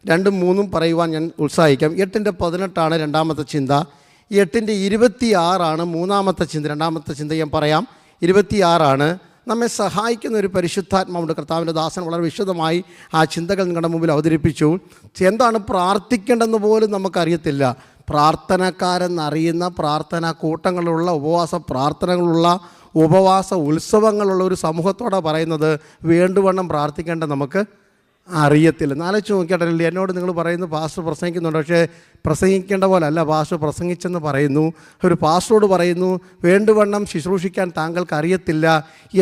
2ഉം 3ഉം പറയുവാൻ ഞാൻ ഉത്സാഹിക്കാം. 8:18 രണ്ടാമത്തെ ചിന്ത. 8:26 മൂന്നാമത്തെ ചിന്ത. രണ്ടാമത്തെ ചിന്ത ഞാൻ പറയാം. 26 നമ്മെ സഹായിക്കുന്ന ഒരു പരിശുദ്ധാത്മാവുണ്ട്. കർത്താവിൻ്റെ ദാസൻ വളരെ വിശദമായി ആ ചിന്തകൾ നിങ്ങളുടെ മുമ്പിൽ അവതരിപ്പിച്ചു. എന്താണ് പ്രാർത്ഥിക്കേണ്ടെന്ന് പോലും നമുക്കറിയത്തില്ല. പ്രാർത്ഥനക്കാരെന്നറിയുന്ന പ്രാർത്ഥനാ കൂട്ടങ്ങളുള്ള ഉപവാസ പ്രാർത്ഥനകളുള്ള ഉപവാസ ഉത്സവങ്ങളുള്ള ഒരു സമൂഹത്തോടെ പറയുന്നത് വേണ്ടുവണ്ണം പ്രാർത്ഥിക്കേണ്ട നമുക്ക് അറിയത്തില്ല. നാലോചിച്ച് നോക്കിയാട്ടല്ലേ എന്നോട് നിങ്ങൾ പറയുന്നു പാസ്റ്റർ പ്രസംഗിക്കുന്നുണ്ട്, പക്ഷേ പ്രസംഗിക്കേണ്ട പോലെ അല്ല പാസ്റ്റർ പ്രസംഗിച്ചെന്ന് പറയുന്നു. ഒരു പാസ്റ്ററോട് പറയുന്നു വേണ്ടുവണ്ണം ശുശ്രൂഷിക്കാൻ താങ്കൾക്ക് അറിയത്തില്ല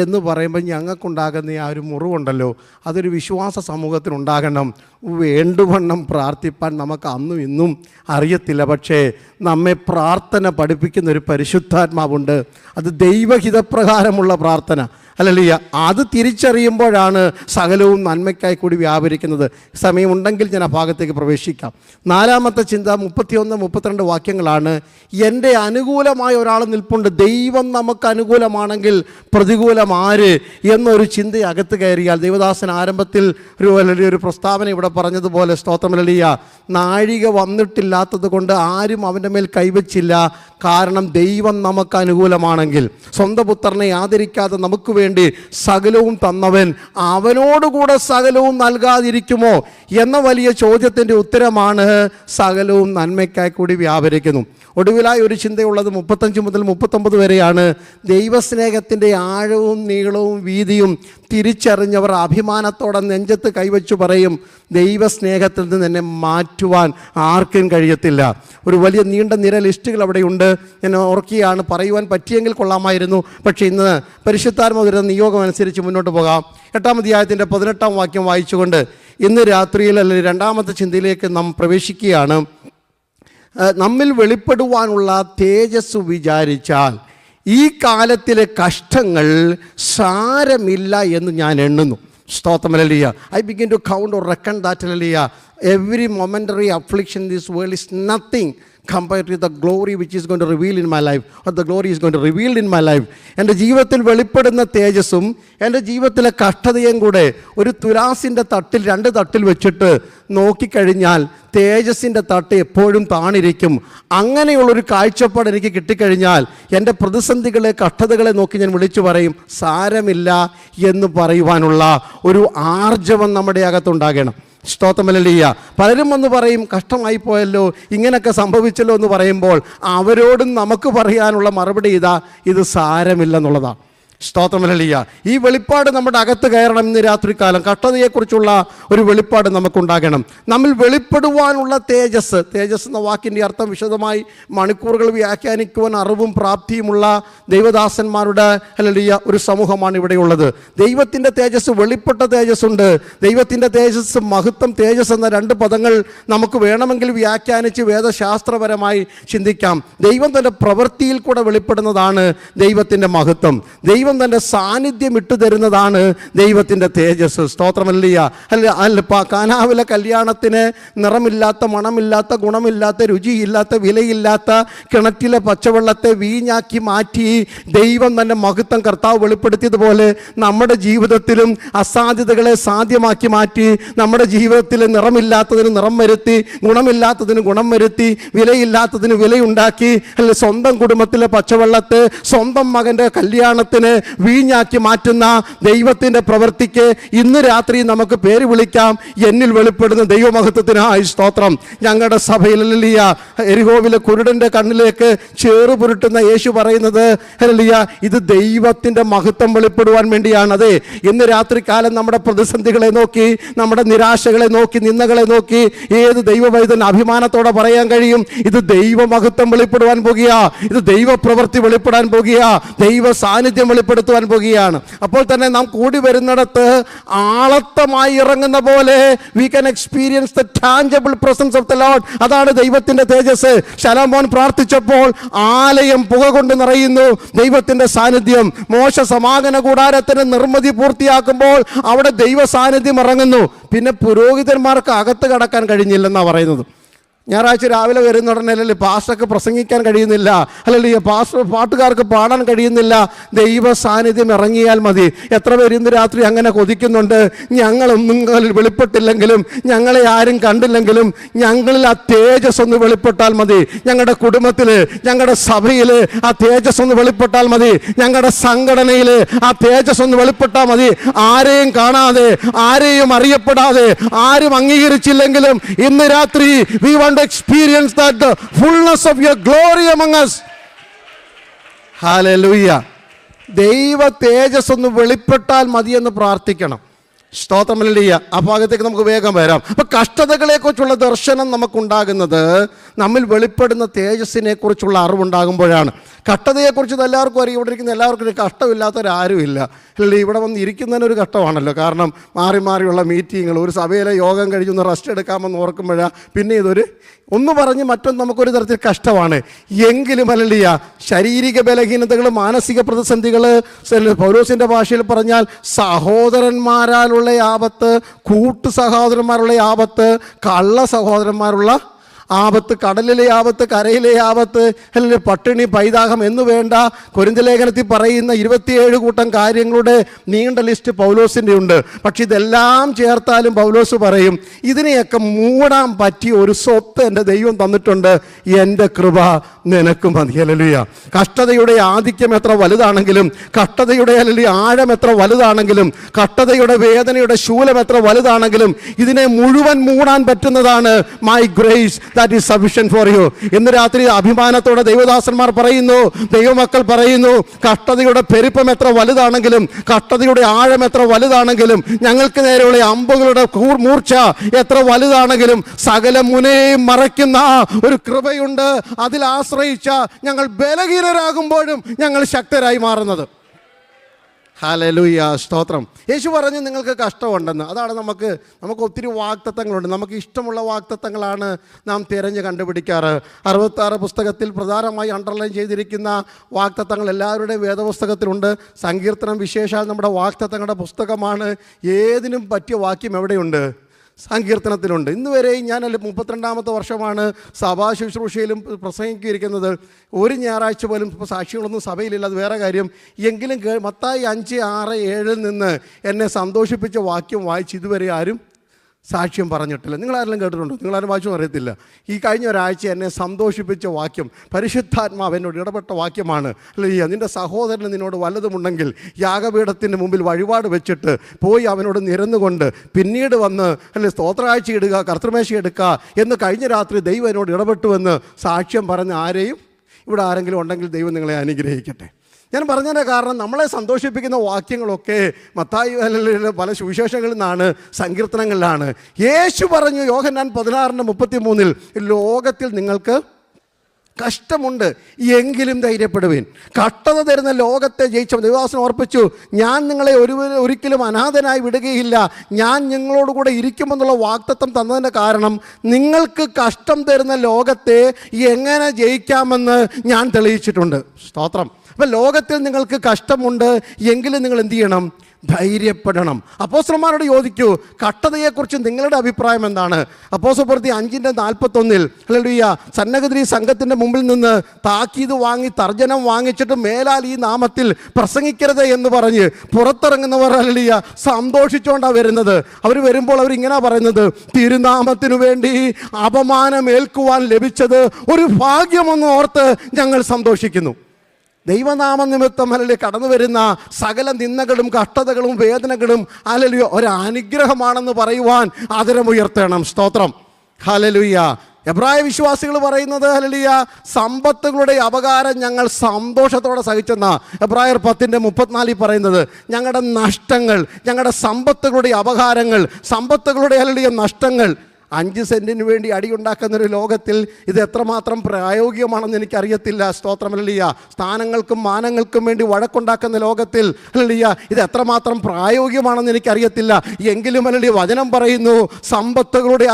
എന്ന് പറയുമ്പോൾ ഞങ്ങൾക്കുണ്ടാകുന്ന ആ ഒരു മുറിവുണ്ടല്ലോ, അതൊരു വിശ്വാസ സമൂഹത്തിനുണ്ടാകണം. വേണ്ടുവണ്ണം പ്രാർത്ഥിപ്പാൻ നമുക്ക് അന്നും ഇന്നും അറിയത്തില്ല, പക്ഷേ നമ്മെ പ്രാർത്ഥന പഠിപ്പിക്കുന്ന ഒരു പരിശുദ്ധാത്മാവുണ്ട്. അത് ദൈവഹിതപ്രകാരമുള്ള പ്രാർത്ഥന അല്ലല്ല. അത് തിരിച്ചറിയുമ്പോഴാണ് സകലവും നന്മയ്ക്കായി കൂടി വ്യാപരിക്കുന്നത്. സമയമുണ്ടെങ്കിൽ ഞാൻ ആ ഭാഗത്തേക്ക് പ്രവേശിക്കാം. നാലാമത്തെ ചിന്ത 31-32 വാക്യങ്ങളാണ്. എൻ്റെ അനുകൂലമായ ഒരാൾ നിൽപ്പുണ്ട്. ദൈവം നമുക്ക് അനുകൂലമാണെങ്കിൽ പ്രതികൂലം ആര് എന്നൊരു ചിന്ത അകത്ത് കയറിയാൽ, ദൈവദാസൻ ആരംഭത്തിൽ ഒരു പ്രസ്താവന ഇവിടെ പറഞ്ഞതുപോലെ, സ്തോത്രമല്ലിയ, നാഴിക വന്നിട്ടില്ലാത്തത് കൊണ്ട് ആരും അവൻ്റെ മേൽ കൈവച്ചില്ല. കാരണം ദൈവം നമുക്ക് അനുകൂലമാണെങ്കിൽ, സ്വന്തം പുത്രനെ ആദരിക്കാതെ നമുക്ക് വേണ്ടി സകലവും തന്നവൻ അവനോടുകൂടെ സകലവും നൽകാതിരിക്കുമോ എന്ന വലിയ ചോദ്യത്തിൻ്റെ ഉത്തരമാണ് സകലവും നന്മയ്ക്കായി കൂടി വ്യാപരിക്കുന്നു. ഒടുവിലായി ഒരു ചിന്തയുള്ളത് 35 മുതൽ 39 വരെയാണ്. ദൈവസ്നേഹത്തിൻ്റെ ആഴവും നീളവും വീതിയും തിരിച്ചറിഞ്ഞവർ അഭിമാനത്തോടെ നെഞ്ചത്ത് കൈവച്ചു പറയും, ദൈവസ്നേഹത്തിൽ നിന്ന് എന്നെ മാറ്റുവാൻ ആർക്കും കഴിയത്തില്ല. ഒരു വലിയ നീണ്ട നിര ലിസ്റ്റുകൾ അവിടെയുണ്ട്. ഞാൻ ഓർക്കുകയാണ്, പറയുവാൻ പറ്റിയെങ്കിൽ കൊള്ളാമായിരുന്നു, പക്ഷേ ഇന്ന് പരിശുദ്ധാത്മാവ് വരുന്ന നിയോഗം അനുസരിച്ച് മുന്നോട്ട് പോകാം. 8-ാം അധ്യായത്തിൻ്റെ 18-ാം വാക്യം വായിച്ചുകൊണ്ട് ഇന്ന് രാത്രിയിൽ അല്ലെങ്കിൽ രണ്ടാമത്തെ ചിന്തയിലേക്ക് നാം പ്രവേശിക്കുകയാണ്. നമ്മിൽ വെളിപ്പെടുവാനുള്ള തേജസ് വിചാരിച്ചാൽ ഈ കാലത്തിലെ കഷ്ടങ്ങൾ സാരമില്ല എന്ന് ഞാൻ എണ്ണുന്നു. സ്തോത്രമല്ലിയ. I begin to count or reckon that അല്ലിയ every momentary affliction in this world is nothing compared to the glory which is going to reveal in my life, or the glory is going to reveal in my life. എൻ്റെ ജീവിതത്തിൽ വെളിപ്പെടുന്ന തേജസ്സും എൻ്റെ ജീവിതത്തിലെ കഷ്ടതയും കൂടെ ഒരു തുലാസിൻ്റെ തട്ടിൽ 2 തട്ടിൽ വെച്ചിട്ട് നോക്കിക്കഴിഞ്ഞാൽ തേജസ്സിൻ്റെ തട്ട് എപ്പോഴും താണിരിക്കും. അങ്ങനെയുള്ളൊരു കാഴ്ചപ്പാട് എനിക്ക് കിട്ടിക്കഴിഞ്ഞാൽ എൻ്റെ പ്രതിസന്ധികളെ കഷ്ടതകളെ നോക്കി ഞാൻ വിളിച്ചു പറയും, സാരമില്ല എന്ന് പറയുവാനുള്ള ഒരു ആർജവം നമ്മുടെ അകത്തുണ്ടാകണം. സ്തോത്രമല്ലിയ. പലരും വന്ന് പറയും, കഷ്ടമായി പോയല്ലോ, ഇങ്ങനെയൊക്കെ സംഭവിച്ചല്ലോ എന്ന് പറയുമ്പോൾ അവരോടും നമുക്ക് പറയാനുള്ള മറുപടി ഇതാ, ഇത് സാരമില്ലെന്നുള്ളതാണ്. സ്തോത്രമല്ലിയ. ഈ വെളിപ്പാട് നമ്മുടെ അകത്ത് കയറണം. ഇന്ന് രാത്രികാലം കഷ്ടതയെക്കുറിച്ചുള്ള ഒരു വെളിപ്പാട് നമുക്കുണ്ടാകണം. നമ്മൾ വെളിപ്പെടുവാനുള്ള തേജസ് എന്ന വാക്കിൻ്റെ അർത്ഥം വിശദമായി മണിക്കൂറുകൾ വ്യാഖ്യാനിക്കുവാൻ അറിവും പ്രാപ്തിയുമുള്ള ദൈവദാസന്മാരുടെ ഹല്ലേലൂയ ഒരു സമൂഹമാണ് ഇവിടെയുള്ളത്. ദൈവത്തിൻ്റെ തേജസ്, വെളിപ്പെട്ട തേജസ്സുണ്ട്. ദൈവത്തിൻ്റെ തേജസ്, മഹത്വം, തേജസ് എന്ന 2 പദങ്ങൾ നമുക്ക് വേണമെങ്കിൽ വ്യാഖ്യാനിച്ച് വേദശാസ്ത്രപരമായി ചിന്തിക്കാം. ദൈവം തൻ്റെ പ്രവൃത്തിയിൽ കൂടെ വെളിപ്പെടുന്നതാണ് ദൈവത്തിൻ്റെ മഹത്വം. ദൈവം തൻ്റെ സാന്നിധ്യം ഇട്ടു തരുന്നതാണ് ദൈവത്തിൻ്റെ തേജസ്. സ്തോത്രമല്ലിയ. കാനാവിലെ കല്യാണത്തിന് നിറമില്ലാത്ത, മണമില്ലാത്ത, ഗുണമില്ലാത്ത, രുചിയില്ലാത്ത, വിലയില്ലാത്ത കിണറ്റിലെ പച്ചവെള്ളത്തെ വീഞ്ഞാക്കി മാറ്റി ദൈവം തന്നെ മഹത്വം കർത്താവ് വെളിപ്പെടുത്തിയതുപോലെ നമ്മുടെ ജീവിതത്തിലും അസാധ്യതകളെ സാധ്യമാക്കി മാറ്റി, നമ്മുടെ ജീവിതത്തിൽ നിറമില്ലാത്തതിന് നിറം വരുത്തി, ഗുണമില്ലാത്തതിന് ഗുണം വരുത്തി, വിലയില്ലാത്തതിന് വിലയുണ്ടാക്കി, അല്ലെ സ്വന്തം കുടുംബത്തിലെ പച്ചവെള്ളത്തെ സ്വന്തം മകൻ്റെ കല്യാണത്തിന് വീഞ്ഞാക്കി മാറ്റുന്ന ദൈവത്തിൻ്റെ പ്രവൃത്തിക്ക് ഇന്ന് രാത്രി നമുക്ക് പേര് വിളിക്കാം. എന്നിൽ വെളിപ്പെടുന്ന ദൈവമഹത്വത്തിനായി സ്തോത്രം. ഞങ്ങളുടെ സഭയിൽ ഹല്ലേലൂയ, എരിഹോവിലെ കുരുടൻ്റെ കണ്ണിലേക്ക് ചേറ് പുരുട്ടുന്ന യേശു പറയുന്നത് ഹല്ലേലൂയ, ഇത് ദൈവത്തിൻ്റെ മഹത്വം വെളിപ്പെടുവാൻ വേണ്ടിയാണ്. അതെ, ഇന്ന് രാത്രി കാലം നമ്മുടെ പ്രതിസന്ധികളെ നോക്കി, നമ്മുടെ നിരാശകളെ നോക്കി, നിന്ദകളെ നോക്കി ഏത് ദൈവവൈദ്യൻ അഭിമാനത്തോടെ പറയാൻ കഴിയും, ഇത് ദൈവമഹത്വം വെളിപ്പെടുവാൻ പോകുക, ഇത് ദൈവപ്രവൃത്തി വെളിപ്പെടാൻ പോകുക, ദൈവ സാന്നിധ്യം വെളിപ്പെടുത്തുവാൻ പോകുകയാണ്. അപ്പോൾ തന്നെ നാം കൂടി വരുന്നിടത്ത് ആളത്തമായി ഇറങ്ങുന്ന പോലെ we can experience the tangible presence of the Lord. അതാണ് ദൈവത്തിൻ്റെ തേജസ്. ശലോമോൻ പ്രാർത്ഥിച്ചപ്പോൾ ആലയം പുക കൊണ്ട് നിറയുന്നു, ദൈവത്തിൻ്റെ സാന്നിധ്യം. മോശ സമാഗമന കൂടാരത്തിന് നിർമ്മിതി പൂർത്തിയാക്കുമ്പോൾ അവിടെ ദൈവ സാന്നിധ്യം ഇറങ്ങുന്നു. പിന്നെ പുരോഹിതന്മാർക്ക് അകത്ത് കടക്കാൻ കഴിഞ്ഞില്ലെന്നാണ് പറയുന്നത്. ഞായറാഴ്ച രാവിലെ വരുന്ന ഉടനെ അല്ലെങ്കിൽ പാസ്റ്റർക്ക് പ്രസംഗിക്കാൻ കഴിയുന്നില്ല, അല്ലെങ്കിൽ പാട്ടുകാർക്ക് പാടാൻ കഴിയുന്നില്ല. ദൈവ സാന്നിധ്യം ഇറങ്ങിയാൽ മതി. എത്ര പേര് ഇന്ന് രാത്രി അങ്ങനെ കൊതിക്കുന്നുണ്ട്? ഞങ്ങളൊന്നും വെളിപ്പെട്ടില്ലെങ്കിലും, ഞങ്ങളെ ആരും കണ്ടില്ലെങ്കിലും ഞങ്ങളിൽ ആ തേജസ് ഒന്ന് വെളിപ്പെട്ടാൽ മതി. ഞങ്ങളുടെ കുടുംബത്തിൽ, ഞങ്ങളുടെ സഭയിൽ ആ തേജസ് ഒന്ന് വെളിപ്പെട്ടാൽ മതി. ഞങ്ങളുടെ സംഘടനയിൽ ആ തേജസ് ഒന്ന് വെളിപ്പെട്ടാൽ മതി. ആരെയും കാണാതെ, ആരെയും അറിയപ്പെടാതെ, ആരും അംഗീകരിച്ചില്ലെങ്കിലും ഇന്ന് രാത്രി we want to experience that the fullness of your glory among us. Hallelujah. ദൈവ തേജസ് ഒന്ന് വെളിപ്പെട്ടാൽ മതിയെന്ന് പ്രാർത്ഥിക്കണം. സ്തോത്രം. ഹല്ലേലൂയ. ആ ഭാഗത്തേക്ക് നമുക്ക് വേഗം വരാം. അപ്പം കഷ്ടതകളെക്കുറിച്ചുള്ള ദർശനം നമുക്കുണ്ടാകുന്നത് നമ്മിൽ വെളിപ്പെടുന്ന തേജസ്സിനെ കുറിച്ചുള്ള അറിവുണ്ടാകുമ്പോഴാണ്. കഷ്ടതയെക്കുറിച്ച് എല്ലാവർക്കും അറിയാം. ഇവിടെ ഇരിക്കുന്ന എല്ലാവർക്കും ഒരു കഷ്ടമില്ലാത്തവരാരുമില്ല. അല്ലേ? ഇവിടെ വന്ന് ഇരിക്കുന്നതിനൊരു കഷ്ടമാണല്ലോ. കാരണം മാറി മാറിയുള്ള മീറ്റിങ്ങുകൾ, ഒരു സഭയിലെ യോഗം കഴിഞ്ഞൊന്ന് റെസ്റ്റ് എടുക്കാമെന്ന് ഓർക്കുമ്പോഴാണ് പിന്നെ ഇതൊരു ഒന്ന് പറഞ്ഞ് മറ്റൊന്ന് നമുക്കൊരു തരത്തിൽ കഷ്ടമാണ്. എങ്കിലും ഹല്ലേലൂയ, ശാരീരിക ബലഹീനതകൾ, മാനസിക പ്രതിസന്ധികൾ, പൗലോസിൻ്റെ ഭാഷയിൽ പറഞ്ഞാൽ സഹോദരന്മാരാലുള്ള ആപത്ത്, കൂട്ടു സഹോദരന്മാരുള്ള ആപത്ത്, കള്ള സഹോദരന്മാരുള്ള ആപത്ത്, കടലിലെ ആപത്ത്, കരയിലെ ആപത്ത്, അല്ലെങ്കിൽ പട്ടിണി, പൈതാഹം എന്ന് വേണ്ട കൊരിന്ത്യർ ലേഖനത്തിൽ പറയുന്ന 27 കൂട്ടം കാര്യങ്ങളുടെ നീണ്ട ലിസ്റ്റ് പൗലോസിൻ്റെ ഉണ്ട്. പക്ഷെ ഇതെല്ലാം ചേർത്താലും പൗലോസ് പറയും, ഇതിനെയൊക്കെ മൂടാൻ പറ്റിയ ഒരു സ്വത്ത് എൻ്റെ ദൈവം തന്നിട്ടുണ്ട്, എൻ്റെ കൃപ നിനക്ക് മതി. ഹല്ലേലൂയ. കഷ്ടതയുടെ ആധിക്യം എത്ര വലുതാണെങ്കിലും, കഷ്ടതയുടെ അല്ലെങ്കിൽ ആഴം എത്ര വലുതാണെങ്കിലും, കഷ്ടതയുടെ വേദനയുടെ ശൂലം എത്ര വലുതാണെങ്കിലും ഇതിനെ മുഴുവൻ മൂടാൻ പറ്റുന്നതാണ് my grace that is sufficient for you. ഇന്ന് രാത്രി അഭിമാനത്തോടെ ദൈവദാസന്മാർ പറയുന്നു, ദൈവമക്കൾ പറയുന്നു, കഷ്ടതയുടെ പെരുപ്പം എത്ര വലുതാണെങ്കിലും, കഷ്ടതയുടെ ആഴം എത്ര വലുതാണെങ്കിലും, ഞങ്ങൾക്ക് നേരെയുള്ള അമ്പുകളുടെ മൂർച്ച എത്ര വലുതാണെങ്കിലും സകല മുനയും മറയ്ക്കുന്ന ഒരു കൃപയുണ്ട്. അതിൽ ആശ്രയിച്ച ഞങ്ങൾ ബലഹീനരാകുമ്പോഴും ഞങ്ങൾ ശക്തരായി മാറുന്നത്. ഹല്ലേലൂയ. സ്തോത്രം. യേശു പറഞ്ഞു നിങ്ങൾക്ക് കഷ്ടമുണ്ടെന്ന്. അതാണ് നമുക്ക് ഒത്തിരി വാഗ്ദത്തങ്ങളുണ്ട്. നമുക്ക് ഇഷ്ടമുള്ള വാഗ്ദത്തങ്ങളാണ് നാം തിരഞ്ഞ് കണ്ടുപിടിക്കാറ്. 66 പുസ്തകത്തിൽ പ്രധാനമായി അണ്ടർലൈൻ ചെയ്തിരിക്കുന്ന വാഗ്ദത്തങ്ങൾ എല്ലാവരുടെയും വേദപുസ്തകത്തിലുണ്ട്. സങ്കീർത്തനം വിശേഷാൽ നമ്മുടെ വാഗ്ദത്തങ്ങളുടെ പുസ്തകമാണ്. ഏതിനും പറ്റിയ വാക്യം എവിടെയുണ്ട്? സങ്കീർത്തനത്തിലുണ്ട്. ഇന്ന് വരെയും ഞാൻ 32ാമത്തെ വർഷമാണ് സഭാ ശുശ്രൂഷയിലും പ്രസംഗിക്കിരിക്കുന്നത്. ഒരു ഞായറാഴ്ച പോലും ഇപ്പോൾ സാക്ഷികളൊന്നും സഭയിലില്ല, അത് വേറെ കാര്യം. എങ്കിലും മത്തായി 5, 6, 7 നിന്ന് എന്നെ സന്തോഷിപ്പിച്ച വാക്യം വായിച്ച് ഇതുവരെ ആരും സാക്ഷ്യം പറഞ്ഞിട്ടില്ല. നിങ്ങളാരെല്ലാം കേട്ടിട്ടുണ്ടോ? നിങ്ങളാരും വായിച്ചൊന്നും അറിയത്തില്ല. ഈ കഴിഞ്ഞ ഒരാഴ്ച എന്നെ സന്തോഷിപ്പിച്ച വാക്യം, പരിശുദ്ധാത്മാവ് എന്നോട് ഇടപെട്ട വാക്യമാണ്. അല്ലേ? നിൻ്റെ സഹോദരന് നിന്നോട് വല്ലതുമുണ്ടെങ്കിൽ യാഗപീഠത്തിൻ്റെ മുമ്പിൽ വഴിപാട് വെച്ചിട്ട് പോയി അവനോട് നിരന്നുകൊണ്ട് പിന്നീട് വന്ന് അല്ലെ സ്തോത്രാഴ്ച ഇടുക, കർത്തൃമേശ എടുക്കുക എന്ന് കഴിഞ്ഞ രാത്രി ദൈവം എന്നോട് ഇടപെട്ടുവെന്ന് സാക്ഷ്യം പറഞ്ഞ ആരെയും ഇവിടെ ആരെങ്കിലും ഉണ്ടെങ്കിൽ ദൈവം നിങ്ങളെ അനുഗ്രഹിക്കട്ടെ. ഞാൻ പറഞ്ഞതിൻ്റെ കാരണം നമ്മളെ സന്തോഷിപ്പിക്കുന്ന വാക്യങ്ങളൊക്കെ മത്തായി പല സുവിശേഷങ്ങളിൽ നിന്നാണ്, സങ്കീർത്തനങ്ങളിലാണ്. യേശു പറഞ്ഞു യോഹന്നാൻ 16:33 ലോകത്തിൽ നിങ്ങൾക്ക് കഷ്ടമുണ്ട്, എങ്കിലും ധൈര്യപ്പെടുവീൻ. കഷ്ടത തരുന്ന ലോകത്തെ ജയിച്ച ദൈവദാസൻ ഓർപ്പിച്ചു, ഞാൻ നിങ്ങളെ ഒരിക്കലും അനാഥനായി വിടുകയില്ല, ഞാൻ നിങ്ങളോടുകൂടെ ഇരിക്കുമെന്നുള്ള വാഗ്ദത്തം തന്നതിൻ്റെ കാരണം നിങ്ങൾക്ക് കഷ്ടം തരുന്ന ലോകത്തെ എങ്ങനെ ജയിക്കാമെന്ന് ഞാൻ തെളിയിച്ചിട്ടുണ്ട്. സ്തോത്രം. അപ്പം ലോകത്തിൽ നിങ്ങൾക്ക് കഷ്ടമുണ്ട്, എങ്കിലും നിങ്ങൾ എന്ത് ചെയ്യണം? ധൈര്യപ്പെടണം. അപ്പോസ്തലന്മാരോട് ചോദിക്കൂ, കഷ്ടതയെക്കുറിച്ച് നിങ്ങളുടെ അഭിപ്രായം എന്താണ്? അപ്പോസ്തലപ്രവൃത്തി 5:41 ഹല്ലേലൂയ, സന്നഗദ്രി സംഘത്തിൻ്റെ മുമ്പിൽ നിന്ന് താക്കീത് വാങ്ങി തർജ്ജനം വാങ്ങിച്ചിട്ട് മേലാൽ ഈ നാമത്തിൽ പ്രസംഗിക്കരുത് എന്ന് പറഞ്ഞ് പുറത്തിറങ്ങുന്നവർ ഹല്ലേലൂയ സന്തോഷിച്ചുകൊണ്ടാണ് വരുന്നത്. അവർ വരുമ്പോൾ അവരിങ്ങനെ പറയുന്നത്, തിരുനാമത്തിനു വേണ്ടി അപമാനമേൽക്കുവാൻ ലഭിച്ചത് ഒരു ഭാഗ്യമെന്ന് ഓർത്ത് ഞങ്ങൾ സന്തോഷിക്കുന്നു. ദൈവനാമ നിമിത്തം അല്ലെങ്കിൽ കടന്നു വരുന്ന സകല നിന്ദകളും കഷ്ടതകളും വേദനകളും ഹല്ലേലൂയ ഒരനുഗ്രഹമാണെന്ന് പറയുവാൻ ആദരമുയർത്തണം. സ്തോത്രം. ഹല്ലേലൂയ. എബ്രായ വിശ്വാസികൾ പറയുന്നത് ഹല്ലേലൂയ സമ്പത്തുകളുടെ അപകാരം ഞങ്ങൾ സന്തോഷത്തോടെ സഹിച്ചെന്ന എബ്രായർ 10:34 പറയുന്നത്. ഞങ്ങളുടെ നഷ്ടങ്ങൾ, ഞങ്ങളുടെ സമ്പത്തുകളുടെ അപകാരങ്ങൾ, സമ്പത്തുകളുടെ ഹല്ലേലൂയ നഷ്ടങ്ങൾ, 5 സെൻറ്റിന് വേണ്ടി അടിയുണ്ടാക്കുന്നൊരു ലോകത്തിൽ ഇത് എത്രമാത്രം പ്രായോഗികമാണെന്ന് എനിക്കറിയത്തില്ല. സ്തോത്രം. ഹല്ലേലൂയ. സ്ഥാനങ്ങൾക്കും മാനങ്ങൾക്കും വേണ്ടി വഴക്കുണ്ടാക്കുന്ന ലോകത്തിൽ ഹല്ലേലൂയ ഇത് എത്രമാത്രം പ്രായോഗികമാണെന്ന് എനിക്കറിയത്തില്ല. എങ്കിലും ഹല്ലേലൂയ വചനം പറയുന്നു, സമ്പത്തുകളുടെ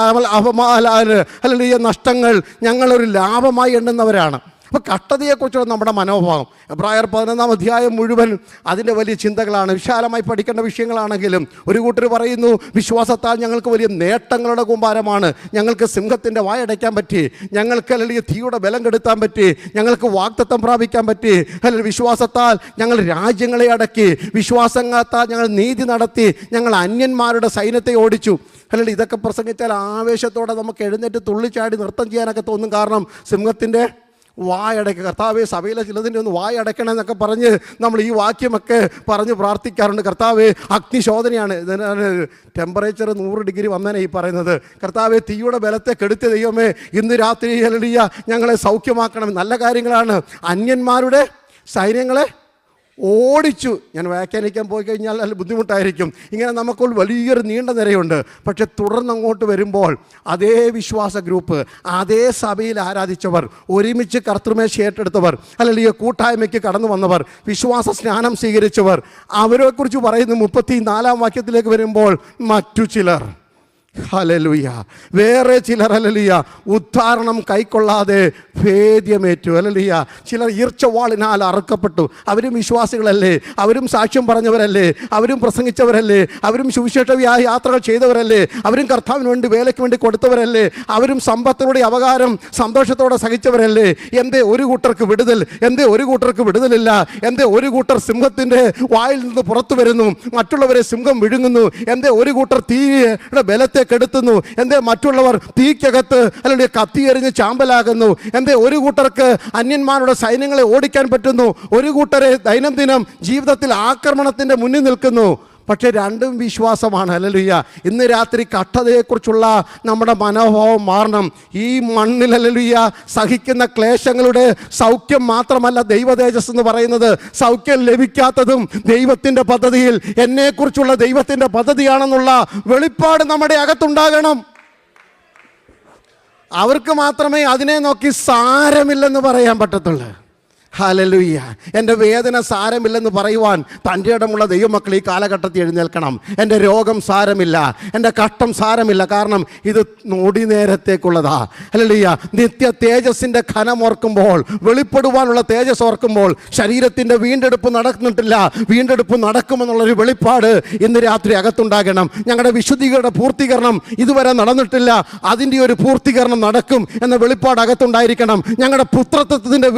ഹല്ലേലൂയ നഷ്ടങ്ങൾ ഞങ്ങളൊരു ലാഭമായി എണ്ണുന്നവരാണ്. അപ്പോൾ കഷ്ടതയെക്കുറിച്ചുള്ള നമ്മുടെ മനോഭാവം എബ്രായർ 11-ാം അധ്യായം മുഴുവൻ അതിൻ്റെ വലിയ ചിന്തകളാണ്. വിശാലമായി പഠിക്കേണ്ട വിഷയങ്ങളാണെങ്കിലും ഒരു കൂട്ടർ പറയുന്നു, വിശ്വാസത്താൽ ഞങ്ങൾക്ക് വലിയ നേട്ടങ്ങളുടെ കൂമ്പാരമാണ്, ഞങ്ങൾക്ക് സിംഹത്തിൻ്റെ വായടയ്ക്കാൻ പറ്റി, ഞങ്ങൾക്ക് അല്ലെങ്കിൽ തീയുടെ ബലം കെടുത്താൻ പറ്റി, ഞങ്ങൾക്ക് വാഗ്ദത്തം പ്രാപിക്കാൻ പറ്റി, അല്ലെങ്കിൽ വിശ്വാസത്താൽ ഞങ്ങൾ രാജ്യങ്ങളെ അടക്കി, വിശ്വാസത്താൽ ഞങ്ങൾ നീതി നടത്തി, ഞങ്ങൾ അന്യന്മാരുടെ സൈന്യത്തെ ഓടിച്ചു. അല്ലെങ്കിൽ ഇതൊക്കെ പ്രസംഗിച്ചാൽ ആവേശത്തോടെ നമുക്ക് എഴുന്നേറ്റ് തുള്ളിച്ചാടി നൃത്തം ചെയ്യാനൊക്കെ തോന്നും. കാരണം സിംഹത്തിൻ്റെ വായടയ്ക്കുക, കർത്താവെ സഭയിലെ ചിലതിൻ്റെ ഒന്ന് വായടയ്ക്കണമെന്നൊക്കെ പറഞ്ഞ് നമ്മൾ ഈ വാക്യമൊക്കെ പറഞ്ഞ് പ്രാർത്ഥിക്കാറുണ്ട്. കർത്താവെ അഗ്നിശോധനയാണ്, ടെമ്പറേച്ചർ 100 ഡിഗ്രി വന്നേനെ ഈ പറയുന്നത്. കർത്താവെ തീയുടെ ബലത്തെ കെടുത്തിയ ദൈവമേ ഇന്ന് രാത്രി ഹല്ലേലൂയ ഞങ്ങളെ സൗഖ്യമാക്കണം. നല്ല കാര്യങ്ങളാണ്. അന്യന്മാരുടെ സൈന്യങ്ങളെ ഓടിച്ചു. ഞാൻ വ്യാഖ്യാനിക്കാൻ പോയി കഴിഞ്ഞാൽ നല്ല ബുദ്ധിമുട്ടായിരിക്കും. ഇങ്ങനെ നമുക്കുള്ള വലിയൊരു നീണ്ട നിരയുണ്ട്. പക്ഷെ തുടർന്ന് അങ്ങോട്ട് വരുമ്പോൾ അതേ വിശ്വാസ ഗ്രൂപ്പ്, അതേ സഭയിൽ ആരാധിച്ചവർ, ഒരുമിച്ച് കർത്തൃമേശ ഏറ്റെടുത്തവർ, അല്ലെങ്കിൽ ഈ കൂട്ടായ്മയ്ക്ക് കടന്നു വന്നവർ, വിശ്വാസ സ്നാനം സ്വീകരിച്ചവർ, അവരെക്കുറിച്ച് പറയുന്നു 34-ാം വാക്യത്തിലേക്ക് വരുമ്പോൾ മറ്റു ചിലർ ഹല്ലേലൂയ, വേറെ ചിലർ ഹല്ലേലൂയ ഉദ്ധാരണം കൈക്കൊള്ളാതെ ഭേദ്യമേറ്റു. ഹല്ലേലൂയ, ചിലർ ഈർച്ചവാളിനാൽ അറുക്കപ്പെട്ടു. അവരും വിശ്വാസികളല്ലേ, അവരും സാക്ഷ്യം പറഞ്ഞവരല്ലേ, അവരും പ്രസംഗിച്ചവരല്ലേ, അവരും സുവിശേഷ യാത്രകൾ ചെയ്തവരല്ലേ, അവരും കർത്താവിന് വേണ്ടി വേലയ്ക്ക് വേണ്ടി കൊടുത്തവരല്ലേ, അവരും സമ്പത്തിലൂടെ അവകാരം സന്തോഷത്തോടെ സഹിച്ചവരല്ലേ. എന്തേ ഒരു കൂട്ടർക്ക് വിടുതൽ, എന്തേ ഒരു കൂട്ടർക്ക് വിടുതലില്ല? എന്തേ ഒരു കൂട്ടർ സിംഹത്തിൻ്റെ വായിൽ നിന്ന് പുറത്തു വരുന്നു, മറ്റുള്ളവരെ സിംഹം വിഴുങ്ങുന്നു? എന്തേ ഒരു കൂട്ടർ തീയുടെ ബലത്തെ കെടുത്തുന്നു? എന്തേ മറ്റുള്ളവർ തീക്കകത്ത് അല്ലെങ്കിൽ കത്തിയെറിഞ്ഞ് ചാമ്പലാകുന്നു? എന്തേ ഒരു കൂട്ടർക്ക് അന്യന്മാരുടെ സൈന്യങ്ങളെ ഓടിക്കാൻ പറ്റുന്നു, ഒരു കൂട്ടരെ ദൈനംദിനം ജീവിതത്തിൽ ആക്രമണത്തിൻ്റെ മുന്നിൽ നിൽക്കുന്നു? പക്ഷേ രണ്ടും വിശ്വാസമാണ്. ഹല്ലേലൂയ. ഇന്ന് രാത്രി കഷ്ടതയെക്കുറിച്ചുള്ള നമ്മുടെ മനോഭാവം മാറണം. ഈ മണ്ണിൽ ഹല്ലേലൂയ സഹിക്കുന്ന ക്ലേശങ്ങളുടെ സൗഖ്യം മാത്രമല്ല ദൈവതേജസ് എന്ന് പറയുന്നത്. സൗഖ്യം ലഭിക്കാത്തതും ദൈവത്തിൻ്റെ പദ്ധതിയിൽ, എന്നെക്കുറിച്ചുള്ള ദൈവത്തിൻ്റെ പദ്ധതിയാണെന്നുള്ള വെളിപ്പാട് നമ്മുടെ അകത്തുണ്ടാകണം. അവർക്ക് മാത്രമേ അതിനെ നോക്കി സാരമില്ലെന്ന് പറയാൻ പറ്റത്തുള്ളൂ. ഹല്ലേലൂയ. എൻ്റെ വേദന സാരമില്ലെന്ന് പറയുവാൻ തൻ്റെ ഇടമുള്ള ദൈവമക്കൾ ഈ കാലഘട്ടത്തിൽ എഴുന്നേൽക്കണം. എൻ്റെ രോഗം സാരമില്ല, എൻ്റെ കഷ്ടം സാരമില്ല, കാരണം ഇത് നൊടി നേരത്തേക്കുള്ളതാ. ഹല്ലേലൂയ. നിത്യ തേജസ്സിൻ്റെ ഖനം ഓർക്കുമ്പോൾ, വെളിപ്പെടുവാനുള്ള തേജസ് ഓർക്കുമ്പോൾ, ശരീരത്തിൻ്റെ വീണ്ടെടുപ്പ് നടന്നിട്ടില്ല, വീണ്ടെടുപ്പ് നടക്കുമെന്നുള്ളൊരു വെളിപ്പാട് ഇന്ന് രാത്രി അകത്തുണ്ടാകണം. ഞങ്ങളുടെ വിശുദ്ധികളുടെ പൂർത്തീകരണം ഇതുവരെ നടന്നിട്ടില്ല, അതിൻ്റെ ഒരു പൂർത്തീകരണം നടക്കും എന്ന വെളിപ്പാട് അകത്തുണ്ടായിരിക്കണം. ഞങ്ങളുടെ പുത്രത്വത്തിൻ്റെ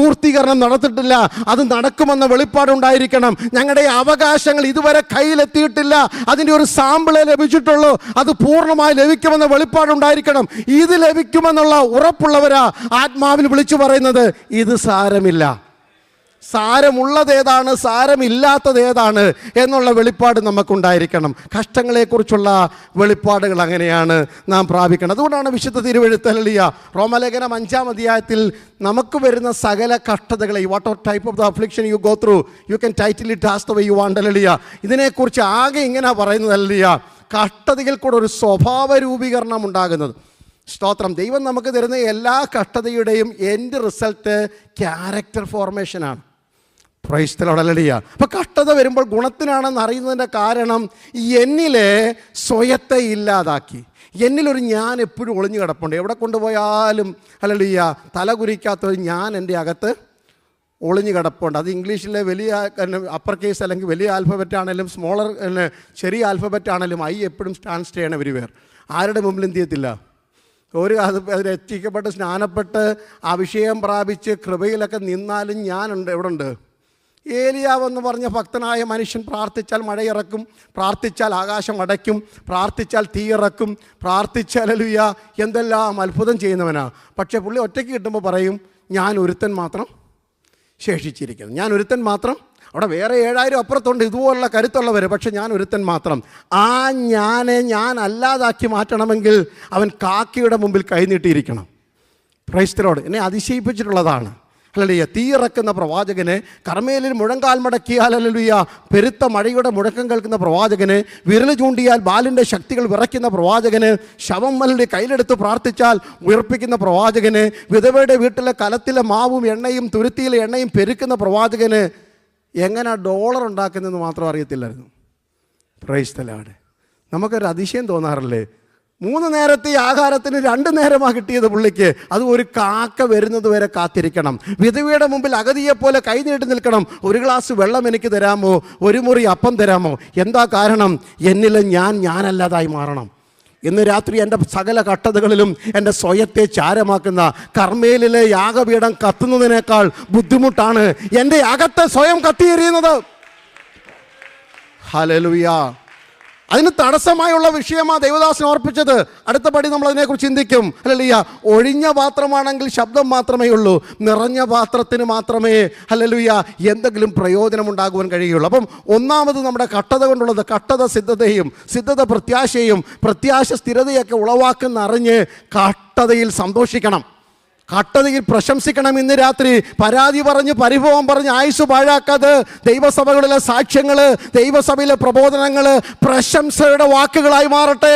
പൂർത്തീകരണം നടത്തിയിട്ടില്ല, അത് നടക്കുമെന്ന വെളിപ്പാടുണ്ടായിരിക്കണം. ഞങ്ങളുടെ അവകാശങ്ങൾ ഇതുവരെ കയ്യിലെത്തിയിട്ടില്ല, അതിൻ്റെ ഒരു സാമ്പിളേ ലഭിച്ചിട്ടുള്ളൂ, അത് പൂർണ്ണമായി ലഭിക്കുമെന്ന വെളിപ്പാടുണ്ടായിരിക്കണം. ഇത് ലഭിക്കുമെന്നുള്ള ഉറപ്പുള്ളവരാ ആത്മാവിൽ വിളിച്ചു പറയുന്നത് ഇത് സാരമില്ല. സാരമുള്ളതേതാണ്, സാരമില്ലാത്തതേതാണ് എന്നുള്ള വെളിപ്പാട് നമുക്കുണ്ടായിരിക്കണം. കഷ്ടങ്ങളെക്കുറിച്ചുള്ള വെളിപ്പാടുകൾ അങ്ങനെയാണ് നാം പ്രാപിക്കണം. അതുകൊണ്ടാണ് വിശുദ്ധ തിരുവെഴുത്ത് ഹല്ലേലൂയ റോമലേഖനം 5-ാം അധ്യായത്തിൽ നമുക്ക് വരുന്ന സകല കഷ്ടതകളെ, what or type of the affliction you go through you can title it as the way you want. Hallelujah. ഇതിനെക്കുറിച്ച് ആകെ ഇങ്ങനെ പറയുന്നത് ഹല്ലേലൂയ, കഷ്ടതയിൽ കൂടെ ഒരു സ്വഭാവ രൂപീകരണം ഉണ്ടാകുന്നത്. സ്തോത്രം. ദൈവം നമുക്ക് തരുന്ന എല്ലാ കഷ്ടതയുടെയും എൻഡ് റിസൾട്ട് ക്യാരക്ടർ ഫോർമേഷനാണ്. Praise the Lord. ഹല്ലേലൂയ. അപ്പോൾ കഷ്ടത വരുമ്പോൾ ഗുണത്തിനാണെന്ന് അറിയുന്നതിൻ്റെ കാരണം എന്നിലെ സ്വയത്തെ ഇല്ലാതാക്കി. എന്നിലൊരു ഞാൻ എപ്പോഴും ഒളിഞ്ഞു കിടപ്പുണ്ട്. എവിടെ കൊണ്ടുപോയാലും ഹല്ലേലൂയ തലകുരിക്കാത്തൊരു ഞാൻ എൻ്റെ അകത്ത് ഒളിഞ്ഞു കിടപ്പുണ്ട്. അത് ഇംഗ്ലീഷിലെ വലിയ അപ്പർ കേസ് അല്ലെങ്കിൽ വലിയ ആൽഫബറ്റ് ആണെങ്കിലും സ്മോളർ ചെറിയ ആൽഫബറ്റ് ആണെങ്കിലും ഐ എപ്പോഴും സ്റ്റാൻഡ് ചെയ്യണം. എവരിവെയർ. ആരുടെ മുമ്പിൽ എന്ത് ചെയ്യത്തില്ല, ഒരു അത് രക്ഷിക്കപ്പെട്ട് സ്നാനപ്പെട്ട് അഭിഷേകം പ്രാപിച്ച് കൃപയിലൊക്കെ നിന്നാലും ഞാനുണ്ട്. എവിടെ ഉണ്ട്? ഏലിയാവെന്ന് പറഞ്ഞ ഭക്തനായ മനുഷ്യൻ പ്രാർത്ഥിച്ചാൽ മഴയിറക്കും, പ്രാർത്ഥിച്ചാൽ ആകാശം അടയ്ക്കും, പ്രാർത്ഥിച്ചാൽ തീയിറക്കും, പ്രാർത്ഥിച്ചാൽ ഹല്ലേലൂയ എന്തെല്ലാം അത്ഭുതം ചെയ്യുന്നവനാ. പക്ഷേ പുള്ളി ഒറ്റയ്ക്ക് കിട്ടുമ്പോൾ പറയും ഞാൻ ഒരുത്തൻ മാത്രം ശേഷിച്ചിരിക്കുന്നു, ഞാൻ ഒരുത്തൻ മാത്രം. അവിടെ വേറെ 7000 അപ്പുറത്തുണ്ട് ഇതുപോലുള്ള കരുത്തുള്ളവർ, പക്ഷെ ഞാൻ ഒരുത്തൻ മാത്രം. ആ ഞാനെ ഞാൻ അല്ലാതാക്കി മാറ്റണമെങ്കിൽ അവൻ കാക്കയുടെ മുമ്പിൽ കൈനീട്ടിയിരിക്കണം. Price the Lord. എന്നെ അതിശയിപ്പിച്ചിട്ടുള്ളതാണ്. ഹല്ലേലൂയ. തീയിറക്കുന്ന പ്രവാചകന്, കർമ്മേലിൽ മുഴങ്കാൽ മടക്കിയാൽ ഹല്ലേലൂയ പെരുത്ത മഴയുടെ മുഴക്കം കേൾക്കുന്ന പ്രവാചകന്, വിരൽ ചൂണ്ടിയാൽ ബാലിൻ്റെ ശക്തികൾ വിറയ്ക്കുന്ന പ്രവാചകന്, ശവം മല്ലിൻ്റെ കയ്യിലെടുത്ത് പ്രാർത്ഥിച്ചാൽ ഉയർപ്പിക്കുന്ന പ്രവാചകന്, വിധവയുടെ വീട്ടിലെ കലത്തിലെ മാവും എണ്ണയും തുരുത്തിയിലെ എണ്ണയും പെരുക്കുന്ന പ്രവാചകന് എങ്ങനെ ഡോളർ ഉണ്ടാക്കുന്നതെന്ന് മാത്രം അറിയത്തില്ലായിരുന്നു. Price the Lord. നമുക്കൊരു അതിശയം തോന്നാറില്ലേ? 3 നേരത്തെ ആഹാരത്തിന് 2 നേരമാണ് കിട്ടിയത് പുള്ളിക്ക്. അത് ഒരു കാക്ക വരുന്നത് വരെ കാത്തിരിക്കണം. വിധവയുടെ മുമ്പിൽ അഗതിയെപ്പോലെ കൈനീട്ടി നിൽക്കണം. 1 ഗ്ലാസ് വെള്ളം എനിക്ക് തരാമോ, 1 മുറി അപ്പം തരാമോ? എന്താ കാരണം? എന്നിൽ ഞാനല്ലാതായി മാറണം. ഇന്ന് രാത്രി എൻ്റെ സകല കട്ടതകളിലും എൻ്റെ സ്വയത്തെ ചാരമാക്കുന്ന കർമ്മേലിലെ യാഗപീഠം കത്തുന്നതിനേക്കാൾ ബുദ്ധിമുട്ടാണ് എൻ്റെ അകത്തെ സ്വയം കത്തിയെറിയുന്നത്. ഹല്ലേലൂയ. അതിന് തടസ്സമായുള്ള വിഷയമാണ് ദൈവദാസൻ ഓർപ്പിച്ചത്. അടുത്ത പടി നമ്മൾ അതിനെക്കുറിച്ച് ചിന്തിക്കും. ഹല്ലേലൂയ. ഒഴിഞ്ഞ പാത്രമാണെങ്കിൽ ശബ്ദം മാത്രമേ ഉള്ളൂ, നിറഞ്ഞ പാത്രത്തിന് മാത്രമേ ഹല്ലേലൂയ എന്തെങ്കിലും പ്രയോജനമുണ്ടാകുവാൻ കഴിയുള്ളൂ. അപ്പം ഒന്നാമത് നമ്മുടെ കട്ടത കൊണ്ടുള്ളത്, കട്ടത സിദ്ധതയും സിദ്ധത പ്രത്യാശയും പ്രത്യാശ സ്ഥിരതയൊക്കെ ഉളവാക്കുന്ന അറിഞ്ഞ് കട്ടതയിൽ സന്തോഷിക്കണം, കട്ടതയിൽ പ്രശംസിക്കണം. ഇന്ന് രാത്രി പരാതി പറഞ്ഞ് പരിഭവം പറഞ്ഞ് ആയുസ് പാഴാക്കാതെ ദൈവസഭകളിലെ സാക്ഷ്യങ്ങൾ, ദൈവസഭയിലെ പ്രബോധനങ്ങൾ പ്രശംസയുടെ വാക്കുകളായി മാറട്ടെ.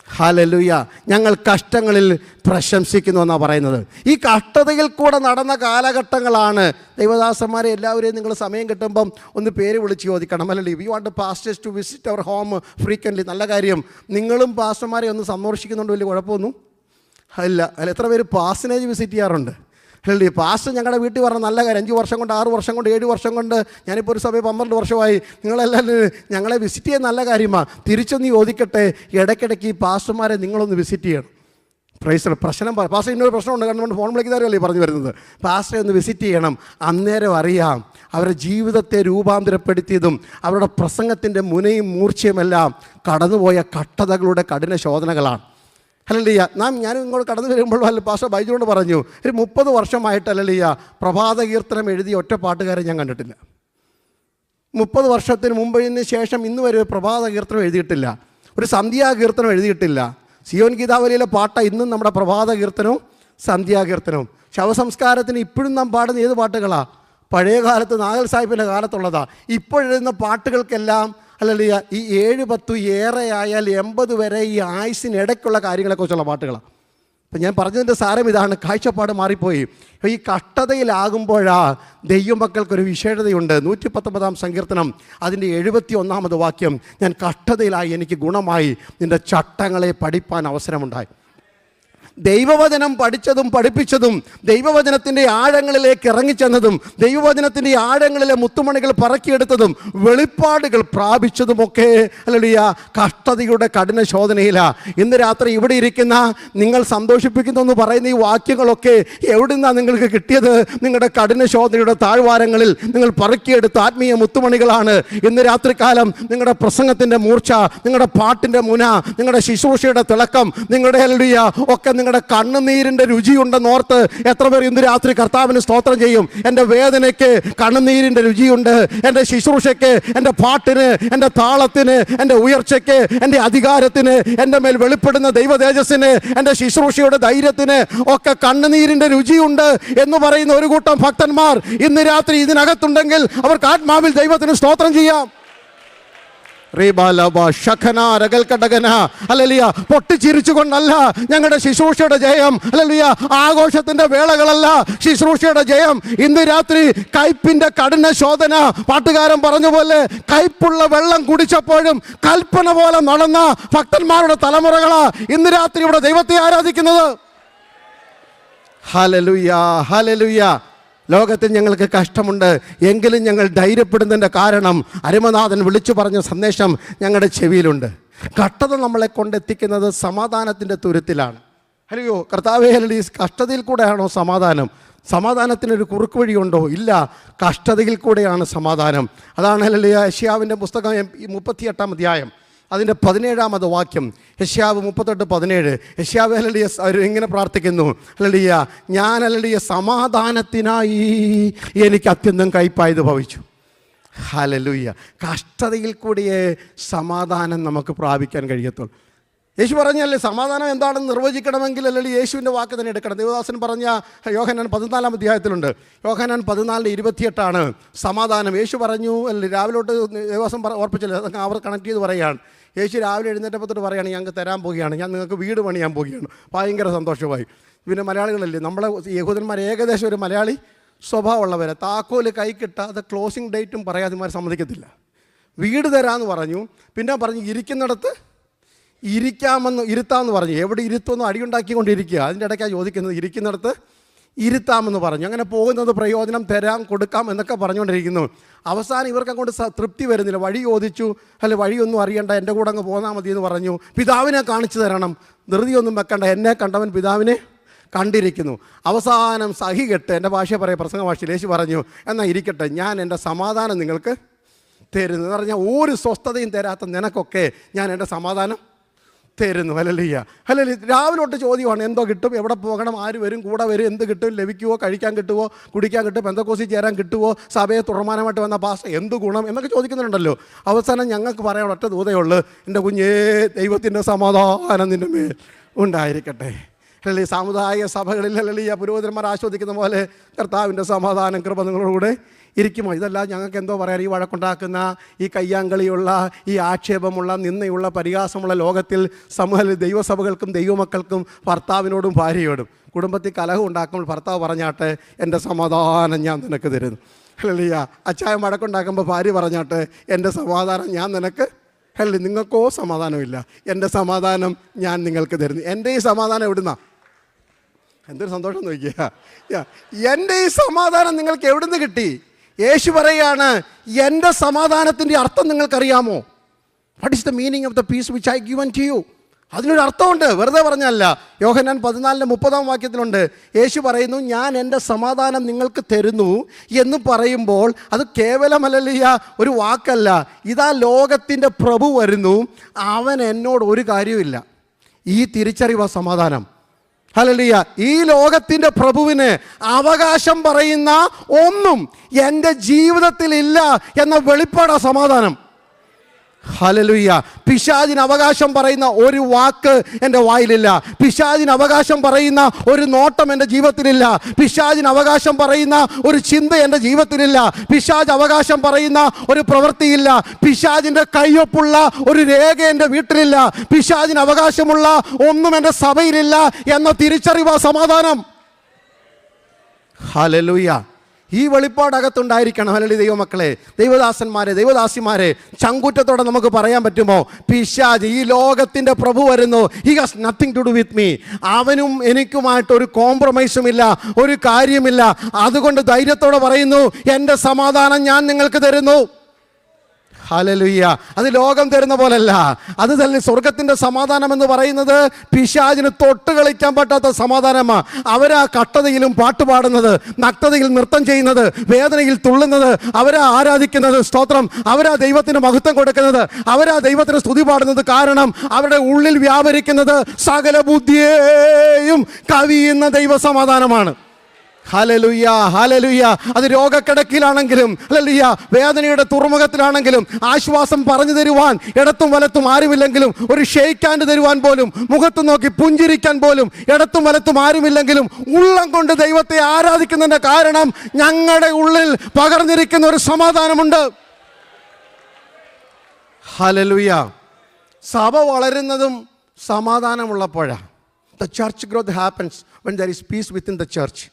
ഹല്ലേലൂയ. ഞങ്ങൾ കഷ്ടങ്ങളിൽ പ്രശംസിക്കുന്നു എന്നാണ് പറയുന്നത്. ഈ കഷ്ടതയിൽ കൂടെ നടന്ന കാലഘട്ടങ്ങളാണ്. ദൈവദാസന്മാരെ എല്ലാവരെയും നിങ്ങൾ സമയം കിട്ടുമ്പം ഒന്ന് പേര് വിളിച്ച് ചോദിക്കണം. അല്ലല്ലേ, we want pastors to visit our home frequently. നല്ല കാര്യം. നിങ്ങളും പാസ്റ്റർമാരെ ഒന്ന് സന്ദർശിക്കുന്നുണ്ട്, വലിയ കുഴപ്പമൊന്നും അല്ല. എത്ര പേര് പാസ്റ്റേജ് വിസിറ്റ് ചെയ്യാറുണ്ട്? അല്ലേ, പാസ്റ്റർ ഞങ്ങളുടെ വീട്ടിൽ പറഞ്ഞ നല്ല കാര്യം. 5 വർഷം കൊണ്ട്, 6 വർഷം കൊണ്ട്, 7 വർഷം കൊണ്ട്, ഞാനിപ്പോൾ ഒരു സഭയിൽ 12 വർഷമായി. നിങ്ങളെല്ലാവരും ഞങ്ങളെ വിസിറ്റ് ചെയ്യുന്ന നല്ല കാര്യമാണ്. തിരിച്ചൊന്ന് ചോദിക്കട്ടെ, ഇടയ്ക്കിടയ്ക്ക് ഈ പാസ്റ്റർമാരെ നിങ്ങളൊന്ന് വിസിറ്റ് ചെയ്യണം. പ്രൈസ്. പ്രശ്നം പാസ്റ്റർ ഇന്നൊരു പ്രശ്നമുണ്ട്, കാരണം ഫോൺ വിളിക്കുന്നവരല്ലേ പറഞ്ഞു വരുന്നത്. പാസ്റ്ററെ ഒന്ന് വിസിറ്റ് ചെയ്യണം. അന്നേരം അറിയാം അവരുടെ ജീവിതത്തെ രൂപാന്തരപ്പെടുത്തിയതും അവരുടെ പ്രസംഗത്തിൻ്റെ മുനയും മൂർച്ചയുമെല്ലാം കടന്നുപോയ കട്ടതകളുടെ കഠിന ശോധനകളാണ്. ഹല്ലേലൂയ. ഞാൻ ഇങ്ങോട്ട് കടന്നു വരുമ്പോൾ പാസ്റ്റർ ബൈജുകൊണ്ട് പറഞ്ഞു, ഒരു 30 വർഷമായിട്ട് ഹല്ലേലൂയ പ്രഭാത കീർത്തനം എഴുതിയ ഒറ്റ പാട്ടുകാരെ ഞാൻ കണ്ടിട്ടില്ല. 30 വർഷത്തിന് മുമ്പിന് ശേഷം ഇന്ന് വരെ പ്രഭാത കീർത്തനം എഴുതിയിട്ടില്ല, ഒരു സന്ധ്യാകീർത്തനം എഴുതിയിട്ടില്ല. സിയോൻ ഗീതാവലിയിലെ പാട്ട ഇന്നും നമ്മുടെ പ്രഭാത കീർത്തനവും സന്ധ്യാകീർത്തനവും. ശവസംസ്കാരത്തിന് ഇപ്പോഴും നാം പാടുന്ന ഏത് പാട്ടുകളാണ്? പഴയ കാലത്ത് നാഗൽ സാഹിബിൻ്റെ കാലത്തുള്ളതാണ്. ഇപ്പോഴെഴുതുന്ന പാട്ടുകൾക്കെല്ലാം ഹല്ലേലൂയ ഈ 7, 10 ഏറെ ആയാൽ 80 വരെ ഈ ആയുസിനിടയ്ക്കുള്ള കാര്യങ്ങളെക്കുറിച്ചുള്ള പാട്ടുകളാണ്. അപ്പം ഞാൻ പറഞ്ഞതിൻ്റെ സാരം ഇതാണ്, കാഴ്ചപ്പാട് മാറിപ്പോയി. ഈ കഷ്ടതയിലാകുമ്പോഴാ ദൈവമക്കൾക്കൊരു വിശേഷതയുണ്ട്. 119 സങ്കീർത്തനം അതിൻ്റെ 71 വാക്യം, ഞാൻ കഷ്ടതയിലായി എനിക്ക് ഗുണമായി നിൻ്റെ ചട്ടങ്ങളെ പഠിപ്പാൻ അവസരമുണ്ടായി. ദൈവവചനം പഠിച്ചതും പഠിപ്പിച്ചതും ദൈവവചനത്തിൻ്റെ ആഴങ്ങളിലേക്ക് ഇറങ്ങിച്ചെന്നതും ദൈവവചനത്തിൻ്റെ ആഴങ്ങളിലെ മുത്തുമണികൾ പറക്കിയെടുത്തതും വെളിപ്പാടുകൾ പ്രാപിച്ചതുമൊക്കെ ഹല്ലേലൂയ കഷ്ടതയുടെ കഠിന ശോധനയിലാണ്. ഇന്ന് രാത്രി ഇവിടെ ഇരിക്കുന്ന നിങ്ങൾ സന്തോഷിപ്പിക്കുന്നു പറയുന്ന ഈ വാക്യങ്ങളൊക്കെ എവിടുന്നാണ് നിങ്ങൾക്ക് കിട്ടിയത്? നിങ്ങളുടെ കഠിന ശോധനയുടെ താഴ്വാരങ്ങളിൽ നിങ്ങൾ പറക്കിയെടുത്ത ആത്മീയ മുത്തുമണികളാണ്. ഇന്ന് രാത്രികാലം നിങ്ങളുടെ പ്രസംഗത്തിൻ്റെ മൂർച്ച, നിങ്ങളുടെ പാട്ടിൻ്റെ മുന, നിങ്ങളുടെ ശുശ്രൂഷയുടെ തിളക്കം, നിങ്ങളുടെ ഹല്ലേലൂയ ഒക്കെ നിങ്ങളുടെ കണ്ണുനീരിൻ്റെ രുചിയുണ്ടെന്നോർത്ത് എത്ര പേർ ഇന്ന് രാത്രി കർത്താവിന് സ്തോത്രം ചെയ്യും? എൻ്റെ വേദനയ്ക്ക് കണ്ണുനീരിൻ്റെ രുചിയുണ്ട്, എൻ്റെ ശുശ്രൂഷയ്ക്ക്, എൻ്റെ പാട്ടിന്, എൻ്റെ താളത്തിന്, എൻ്റെ ഉയർച്ചയ്ക്ക്, എൻ്റെ അധികാരത്തിന്, എൻ്റെ മേൽ വെളിപ്പെടുന്ന ദൈവ തേജസ്സിന്, എൻ്റെ ശുശ്രൂഷയുടെ ധൈര്യത്തിന് ഒക്കെ കണ്ണുനീരിൻ്റെ രുചിയുണ്ട് എന്ന് പറയുന്ന ഒരു കൂട്ടം ഭക്തന്മാർ ഇന്ന് രാത്രി ഇതിനകത്തുണ്ടെങ്കിൽ അവർക്ക് ആത്മാവിൽ ദൈവത്തിന് സ്തോത്രം ചെയ്യാം. പൊട്ടിച്ചിരിച്ചുകൊണ്ടല്ല ഞങ്ങളുടെ ശുശ്രൂഷയുടെ ജയം. ഹല്ലേലൂയ. ആഘോഷത്തിന്റെ വേളകളല്ല ശുശ്രൂഷയുടെ ജയം. ഇന്ന് രാത്രി കയ്പിന്റെ കഠിന ശോധന, പാട്ടുകാരൻ പറഞ്ഞ പോലെ കയ്പുള്ള വെള്ളം കുടിച്ചപ്പോഴും കൽപ്പന പോലെ നടന്ന ഭക്തന്മാരുടെ തലമുറകളാ ഇന്ന് രാത്രി ഇവിടെ ദൈവത്തെ ആരാധിക്കുന്നത്. Hallelujah, hallelujah. ലോകത്തിൽ ഞങ്ങൾക്ക് കഷ്ടമുണ്ട്, എങ്കിലും ഞങ്ങൾ ധൈര്യപ്പെടുന്നതിൻ്റെ കാരണം അരുമനാഥൻ വിളിച്ചു പറഞ്ഞ സന്ദേശം ഞങ്ങളുടെ ചെവിയിലുണ്ട്. കഷ്ടത നമ്മളെ കൊണ്ടെത്തിക്കുന്നത് സമാധാനത്തിൻ്റെ തുരുത്തിലാണ്. ഹല്ലേലൂയ. കർത്താവേ, ഹല്ലേലൂയ. കഷ്ടതയിൽ കൂടെയാണോ സമാധാനം? സമാധാനത്തിനൊരു കുറുക്ക് വഴിയുണ്ടോ? ഇല്ല, കഷ്ടതയിൽ കൂടെയാണ് സമാധാനം. അതാണ് ഹല്ലേലൂയ യെശയ്യാവിൻ്റെ പുസ്തകം 38 അധ്യായം അതിൻ്റെ 17 വാക്യം. യെശയ്യാവ് 38:17. യെശയ്യാവ് ഹല്ലേലൂയ ഇങ്ങനെ പ്രാർത്ഥിക്കുന്നു, ഹല്ലേലൂയ ഞാൻ ഹല്ലേലൂയ സമാധാനത്തിനായി എനിക്ക് അത്യന്തം കയ്പായത് ഭവിച്ചു. ഹല്ലേലൂയ. കഷ്ടതയിൽ കൂടിയേ സമാധാനം നമുക്ക് പ്രാപിക്കാൻ കഴിയത്തുള്ളൂ. യേശു പറഞ്ഞല്ലേ സമാധാനം എന്താണെന്ന് നിർവചിക്കണമെങ്കിൽ അല്ലെങ്കിൽ യേശുവിൻ്റെ വാക്ക് തന്നെ എടുക്കണം. ദേവദാസൻ പറഞ്ഞ യോഹന്നാൻ 14 അധ്യായത്തിലുണ്ട്. യോഹന്നാൻ 14:28 സമാധാനം. യേശു പറഞ്ഞു അല്ലേ, രാവിലോട്ട് ദേവദാസൻ ഓർപ്പിച്ചല്ലേ, അവർ കണക്ട് ചെയ്ത് പറയുകയാണ്. യേശു രാവിലെ എഴുന്നേറ്റപ്പോൾ തൊട്ട് പറയുകയാണ്, ഞങ്ങൾക്ക് തരാൻ പോവുകയാണ്, ഞാൻ നിങ്ങൾക്ക് വീട് പണിയാൻ പോവുകയാണ്. ഭയങ്കര സന്തോഷമായി. പിന്നെ മലയാളികളല്ലേ, നമ്മളെ യഹൂദന്മാർ ഏകദേശം ഒരു മലയാളി സ്വഭാവമുള്ളവരെ, താക്കോല് കൈ കിട്ടാതെ ക്ലോസിങ് ഡേറ്റും പറയാതെ സമ്മതിക്കത്തില്ല. വീട് തരാമെന്ന് പറഞ്ഞു, പിന്നെ പറഞ്ഞു ഇരിക്കുന്നിടത്ത് ഇരുത്താമെന്ന് പറഞ്ഞു. എവിടെ ഇരുത്തുമെന്ന് അടിയുണ്ടാക്കിക്കൊണ്ടിരിക്കുക. അതിൻ്റെ ഇടയ്ക്കാണ് ചോദിക്കുന്നത്, ഇരിക്കുന്നിടത്ത് ഇരുത്താമെന്ന് പറഞ്ഞു. അങ്ങനെ പോകുന്നത് പ്രയോജനം തരാം, കൊടുക്കാം എന്നൊക്കെ പറഞ്ഞുകൊണ്ടിരിക്കുന്നു. അവസാനം ഇവർക്ക് അങ്ങോട്ട് തൃപ്തി വരുന്നില്ല. വഴി ചോദിച്ചു. അല്ല, വഴിയൊന്നും അറിയണ്ട, എൻ്റെ കൂടെ അങ്ങ് പോന്നാൽ മതി എന്ന് പറഞ്ഞു. പിതാവിനെ കാണിച്ചു തരണം, ധൃതിയൊന്നും വെക്കണ്ട, എന്നെ കണ്ടവൻ പിതാവിനെ കണ്ടിരിക്കുന്നു. അവസാനം സഹികെട്ട്, എൻ്റെ ഭാഷ പറയാം, പ്രസംഗ ഭാഷയിൽ യേശു പറഞ്ഞു, എന്നാൽ ഇരിക്കട്ടെ, ഞാൻ എൻ്റെ സമാധാനം നിങ്ങൾക്ക് തരുന്നു എന്ന് പറഞ്ഞാൽ ഒരു സ്വസ്ഥതയും തരാത്ത നിനക്കൊക്കെ ഞാൻ എൻ്റെ സമാധാനം തരുന്നു. Hallelujah, hallelujah. രാവിലെ തൊട്ട് ചോദ്യമാണ്, എന്തോ കിട്ടും, എവിടെ പോകണം, ആര് വരും, കൂടെ വരും, എന്ത് കിട്ടും, ലഭിക്കുമോ, കഴിക്കാൻ കിട്ടുമോ, കുടിക്കാൻ കിട്ടും, പെന്തക്കോസിൽ ചേരാൻ കിട്ടുമോ, സഭയെ തുടർമാനമായിട്ട് വന്ന പാസ്റ്റർ എന്ത് ഗുണം എന്നൊക്കെ ചോദിക്കുന്നുണ്ടല്ലോ. അവസാനം ഞങ്ങൾക്ക് പറയാൻ ഒറ്റ ദൂതേ ഉള്ളൂ, എൻ്റെ കുഞ്ഞേ, ദൈവത്തിൻ്റെ സമാധാനം നിൻ്റെ മേൽ ഉണ്ടായിരിക്കട്ടെ. അല്ലെങ്കിൽ സാമുദായിക സഭകളിൽ അല്ലെങ്കിൽ പുരോഹിതന്മാർ ആസ്വദിക്കുന്ന പോലെ കർത്താവിൻ്റെ സമാധാനം, കൃപ നിങ്ങളോടുകൂടെ ഇരിക്കുമോ? ഇതെല്ലാം ഞങ്ങൾക്ക് എന്തോ പറയാൻ, ഈ വഴക്കുണ്ടാക്കുന്ന, ഈ കയ്യാങ്കളിയുള്ള, ഈ ആക്ഷേപമുള്ള, നിന്നയുള്ള, പരിഹാസമുള്ള ലോകത്തിൽ സമൂഹത്തിൽ ദൈവസഭകൾക്കും ദൈവമക്കൾക്കും ഭർത്താവിനോടും ഭാര്യയോടും കുടുംബത്തിൽ കലഹം ഉണ്ടാക്കുമ്പോൾ ഭർത്താവ് പറഞ്ഞാട്ടെ, എൻ്റെ സമാധാനം ഞാൻ നിനക്ക് തരുന്നു. അല്ലെങ്കിൽ അച്ചായം വഴക്കുണ്ടാക്കുമ്പോൾ ഭാര്യ പറഞ്ഞാട്ടെ, എൻ്റെ സമാധാനം ഞാൻ നിനക്ക്, അല്ല നിങ്ങൾക്കോ സമാധാനമില്ല, എൻ്റെ സമാധാനം ഞാൻ നിങ്ങൾക്ക് തരുന്നു. എൻ്റെ ഈ സമാധാനം എവിടുന്നാ? എന്തൊരു സന്തോഷം നോക്കിയാ. എൻ്റെ ഈ സമാധാനം നിങ്ങൾക്ക് എവിടുന്ന് കിട്ടി? യേശു പറയുകയാണ്, എൻ്റെ സമാധാനത്തിൻ്റെ അർത്ഥം നിങ്ങൾക്കറിയാമോ? What is the meaning of the peace which I given to you? അതിനൊരു അർത്ഥമുണ്ട്, വെറുതെ പറഞ്ഞല്ല. യോഹന്നാൻ 14:30 വാക്യത്തിലുണ്ട്, യേശു പറയുന്നു, ഞാൻ എൻ്റെ സമാധാനം നിങ്ങൾക്ക് തരുന്നു എന്ന് പറയുമ്പോൾ അത് കേവലമല്ല, ഒരു വാക്കല്ല. ഇതാ ലോകത്തിൻ്റെ പ്രഭു വരുന്നു, അവൻ എന്നോട് ഒരു കാര്യമില്ല. ഈ തിരിച്ചറിവാ സമാധാനം. ഹല്ലേലൂയ. ഈ ലോകത്തിൻ്റെ പ്രഭുവിന് അവകാശം പറയുന്ന ഒന്നും എൻ്റെ ജീവിതത്തിൽ ഇല്ല എന്ന വെളിപ്പാടാ സമാധാനം. ഹല്ലേലൂയ. പിശാചിന് അവകാശം പറയുന്ന ഒരു വാക്ക് എൻ്റെ വായിലില്ല. പിശാചിന് അവകാശം പറയുന്ന ഒരു നോട്ടം എൻ്റെ ജീവിതത്തിലില്ല. പിശാചിന് അവകാശം പറയുന്ന ഒരു ചിന്ത എൻ്റെ ജീവിതത്തിലില്ല. പിശാച് അവകാശം പറയുന്ന ഒരു പ്രവൃത്തിയില്ല. പിശാചിൻ്റെ കയ്യൊപ്പുള്ള ഒരു രേഖ എൻ്റെ വീട്ടിലില്ല. പിശാചിന് അവകാശമുള്ള ഒന്നും എൻ്റെ സഭയിലില്ല എന്ന തിരിച്ചറിവാ സമാധാനം. ഹല്ലേലൂയ. ഈ വെളിപ്പാടകത്തുണ്ടായിരിക്കണം. ഹല്ലേലൂയ. ദൈവമക്കളെ, ദൈവദാസന്മാരെ, ദൈവദാസിമാരെ, ചങ്കൂറ്റത്തോടെ നമുക്ക് പറയാൻ പറ്റുമോ, പിശാച്, ഈ ലോകത്തിൻ്റെ പ്രഭു വരുന്നു, he has nothing to do with me. അവനും എനിക്കുമായിട്ട് ഒരു കോംപ്രമൈസും ഇല്ല, ഒരു കാര്യമില്ല. അതുകൊണ്ട് ധൈര്യത്തോടെ പറയുന്നു, എൻ്റെ സമാധാനം ഞാൻ നിങ്ങൾക്ക് തരുന്നു. ഹല്ലേലൂയ. അത് ലോകം തരുന്ന പോലല്ല. അത് തന്നെ സ്വർഗത്തിൻ്റെ സമാധാനം എന്ന് പറയുന്നത് പിശാചിന് തൊട്ട് കളിക്കാൻ പറ്റാത്ത സമാധാനമാണ്. അവരാ കട്ടതയിലും പാട്ട് പാടുന്നത്, നഗ്നതയിൽ നൃത്തം ചെയ്യുന്നത്, വേദനയിൽ തുള്ളുന്നത്, അവരാ ആരാധിക്കുന്നത്, സ്തോത്രം, അവരാ ദൈവത്തിന് മഹത്വം കൊടുക്കുന്നത്, അവരാ ദൈവത്തിന് സ്തുതി പാടുന്നത്. കാരണം അവരുടെ ഉള്ളിൽ വ്യാപരിക്കുന്നത് സകല ബുദ്ധിയെയും കവിയുന്ന ദൈവസമാധാനമാണ്. Hallelujah, hallelujah. അത് രോഗക്കിടക്കിലാണെങ്കിലും, ഹല്ലേലൂയ, വേദനയുടെ തുറമുഖത്തിലാണെങ്കിലും, ആശ്വാസം പറഞ്ഞു തരുവാൻ ഇടത്തും വലത്തും ആരുമില്ലെങ്കിലും, ഒരു ഷെയ്ക്ക് ഹാൻഡ് തരുവാൻ പോലും, മുഖത്ത് നോക്കി പുഞ്ചിരിക്കാൻ പോലും ഇടത്തും വലത്തും ആരുമില്ലെങ്കിലും, ഉള്ളം കൊണ്ട് ദൈവത്തെ ആരാധിക്കുന്നതിൻ്റെ കാരണം ഞങ്ങളുടെ ഉള്ളിൽ പകർന്നിരിക്കുന്ന ഒരു സമാധാനമുണ്ട്. ഹല്ലേലൂയ. സഭ വളരുന്നതും സമാധാനമുള്ളപ്പോഴാണ്. The church growth happens when there is peace within the church.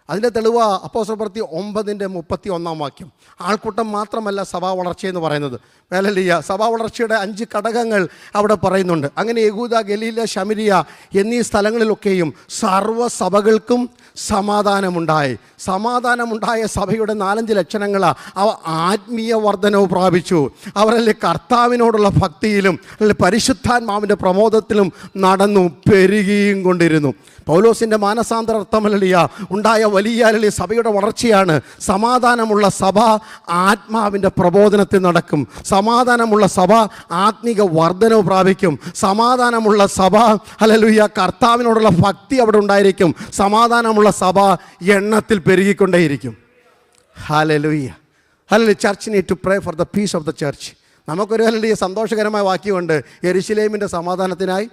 അതിൻ്റെ തെളിവ് അപ്പോസ്തലപ്രവൃത്തി 9:31 വാക്യം. ആൾക്കൂട്ടം മാത്രമല്ല സഭാ വളർച്ചയെന്ന് പറയുന്നത്. ഹല്ലേലൂയ. സഭാ വളർച്ചയുടെ 5 ഘടകങ്ങൾ അവിടെ പറയുന്നുണ്ട്. അങ്ങനെ യഹൂദ, ഗലീല, ശമരിയ എന്നീ സ്ഥലങ്ങളിലൊക്കെയും സർവ്വസഭകൾക്കും സമാധാനമുണ്ടായി. സമാധാനമുണ്ടായ സഭയുടെ 4-5 ലക്ഷണങ്ങളാണ്. അവ ആത്മീയ വർധനവ് പ്രാപിച്ചു. അവരല്ലേ കർത്താവിനോടുള്ള ഭക്തിയിലും അല്ലെ പരിശുദ്ധാത്മാവിൻ്റെ പ്രമോദത്തിലും നടന്നു പെരുകിയും കൊണ്ടിരുന്നു. പൗലോസിൻ്റെ മാനസാന്തരാർത്ഥമല്ലിയ ഉണ്ടായ വലിയ സഭയുടെ വളർച്ചയാണ്. സമാധാനമുള്ള സഭ ആത്മാവിൻ്റെ പ്രബോധനത്തിൽ നടക്കും. സമാധാനമുള്ള സഭ ആത്മിക വർധനവ് പ്രാപിക്കും. സമാധാനമുള്ള സഭ, ഹല്ലേലൂയ, കർത്താവിനോടുള്ള ഭക്തി അവിടെ ഉണ്ടായിരിക്കും. സമാധാനമുള്ള സഭ എണ്ണത്തിൽ പെരുകിക്കൊണ്ടേയിരിക്കും. Hallelujah, hallelujah. Church need to pray for the peace of the church. നമുക്കൊരു ഹല്ലേലൂയ സന്തോഷകരമായ വാക്യമുണ്ട്, യെരുശലേമിൻ്റെ സമാധാനത്തിനായി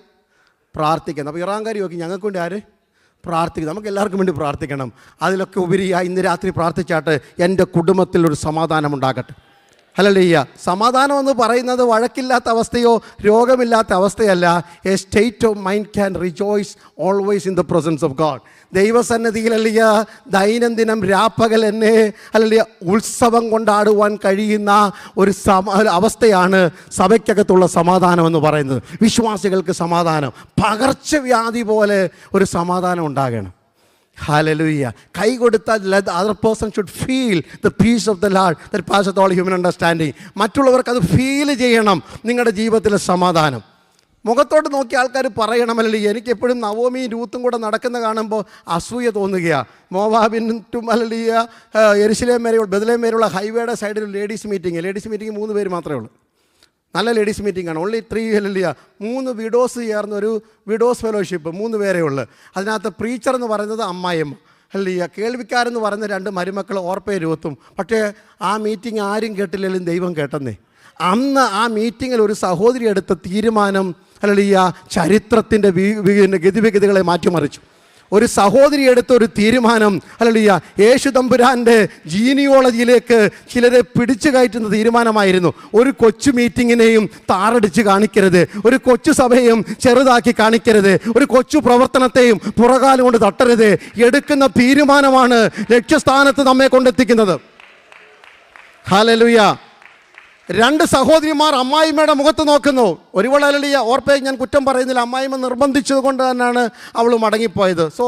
പ്രാർത്ഥിക്കണം. അപ്പോൾ ഇറാൻകാരി നോക്കി, ഞങ്ങൾക്ക് വേണ്ടി ആര് പ്രാർത്ഥിക്കും? നമുക്ക് എല്ലാവർക്കും വേണ്ടി പ്രാർത്ഥിക്കണം. അതിലൊക്കെ ഉപരിയായി ഇന്ന് രാത്രി പ്രാർത്ഥിച്ചാട്ട് എൻ്റെ കുടുംബത്തിൽ ഒരു സമാധാനം ഉണ്ടാകട്ടെ. ഹല്ലേലൂയ. സമാധാനം എന്ന് പറയുന്നത് വഴക്കില്ലാത്ത അവസ്ഥയോ രോഗമില്ലാത്ത അവസ്ഥയല്ല. A state of mind can rejoice always in the presence of God. ദൈവസന്നിധിയിൽ അല്ലയ ദൈനംദിനം രാപ്പകൽ എന്നെ അല്ലയ ഉത്സവം കൊണ്ടാടുവാൻ കഴിയുന്ന ഒരു അവസ്ഥയാണ് സഭയ്ക്കകത്തുള്ള സമാധാനം എന്ന് പറയുന്നത്. വിശ്വാസികൾക്ക് സമാധാനം, പകർച്ചവ്യാധി പോലെ ഒരു സമാധാനം ഉണ്ടാകണം. ഹല്ലേലൂയ. കൈ കൊടുത്താൽ let the other person should feel the peace of the Lord that passeth all human understanding. മറ്റുള്ളവർക്ക് അത് ഫീൽ ചെയ്യണം നിങ്ങളുടെ ജീവിതത്തിലെ സമാധാനം. മുഖത്തോട്ട് നോക്കി ആൾക്കാർ പറയണമല്ലോ. എനിക്കെപ്പോഴും നവോമിയും രൂത്തും കൂടെ നടക്കുന്ന കാണുമ്പോൾ അസൂയ തോന്നുകയാണ്. മോവാബിനും അല്ലല്ലിയ യെരുശലേം വരെയുള്ള ബെത്ലഹേം വരെയുള്ള ഹൈവേയുടെ സൈഡിൽ ലേഡീസ് മീറ്റിംഗ് 3 പേര് മാത്രമേ ഉള്ളൂ. നല്ല ലേഡീസ് മീറ്റിംഗ് ആണ്. ഓൺലി 3 അല്ലല്ലിയ 3 വിഡോസ് ചേർന്നൊരു വിഡോസ് ഫെലോഷിപ്പ് 3 പേരേ ഉള്ളൂ. അതിനകത്ത് പ്രീച്ചർ എന്ന് പറയുന്നത് അമ്മായിയമ്മ അല്ലയ്യ, കേൾവിക്കാരെന്ന് പറയുന്ന 2 മരുമക്കൾ ഓർപ്പേ രൂത്തും. പക്ഷേ ആ മീറ്റിംഗ് ആരും കേട്ടില്ലെങ്കിലും ദൈവം കേട്ടെന്നേ. അന്ന് ആ മീറ്റിങ്ങിൽ ഒരു സഹോദരി എടുത്ത തീരുമാനം അല്ലയ്യ ചരിത്രത്തിൻ്റെ ഗതിവിഗതികളെ മാറ്റിമറിച്ചു. ഒരു സഹോദരി എടുത്ത ഒരു തീരുമാനം അല്ലയ്യ യേശു തമ്പുരാൻ്റെ ജീനിയോളജിയിലേക്ക് ചിലരെ പിടിച്ചു കയറ്റുന്ന തീരുമാനമായിരുന്നു. ഒരു കൊച്ചു മീറ്റിങ്ങിനെയും താറടിച്ച് കാണിക്കരുത്, ഒരു കൊച്ചു സഭയെയും ചെറുതാക്കി കാണിക്കരുത്, ഒരു കൊച്ചു പ്രവർത്തനത്തെയും പുറകാലം കൊണ്ട് തട്ടരുത്. എടുക്കുന്ന തീരുമാനമാണ് ലക്ഷ്യസ്ഥാനത്ത് നമ്മെ കൊണ്ടെത്തിക്കുന്നത്. ഹല്ലേലൂയ. 2 സഹോദരിമാർ അമ്മായിമ്മയുടെ മുഖത്ത് നോക്കുന്നു. ഒരുവളലിയ ഓർപ്പേ ഞാൻ കുറ്റം പറയുന്നില്ല, അമ്മായിമ്മ നിർബന്ധിച്ചത് കൊണ്ട് തന്നെയാണ് അവൾ മടങ്ങിപ്പോയത്. So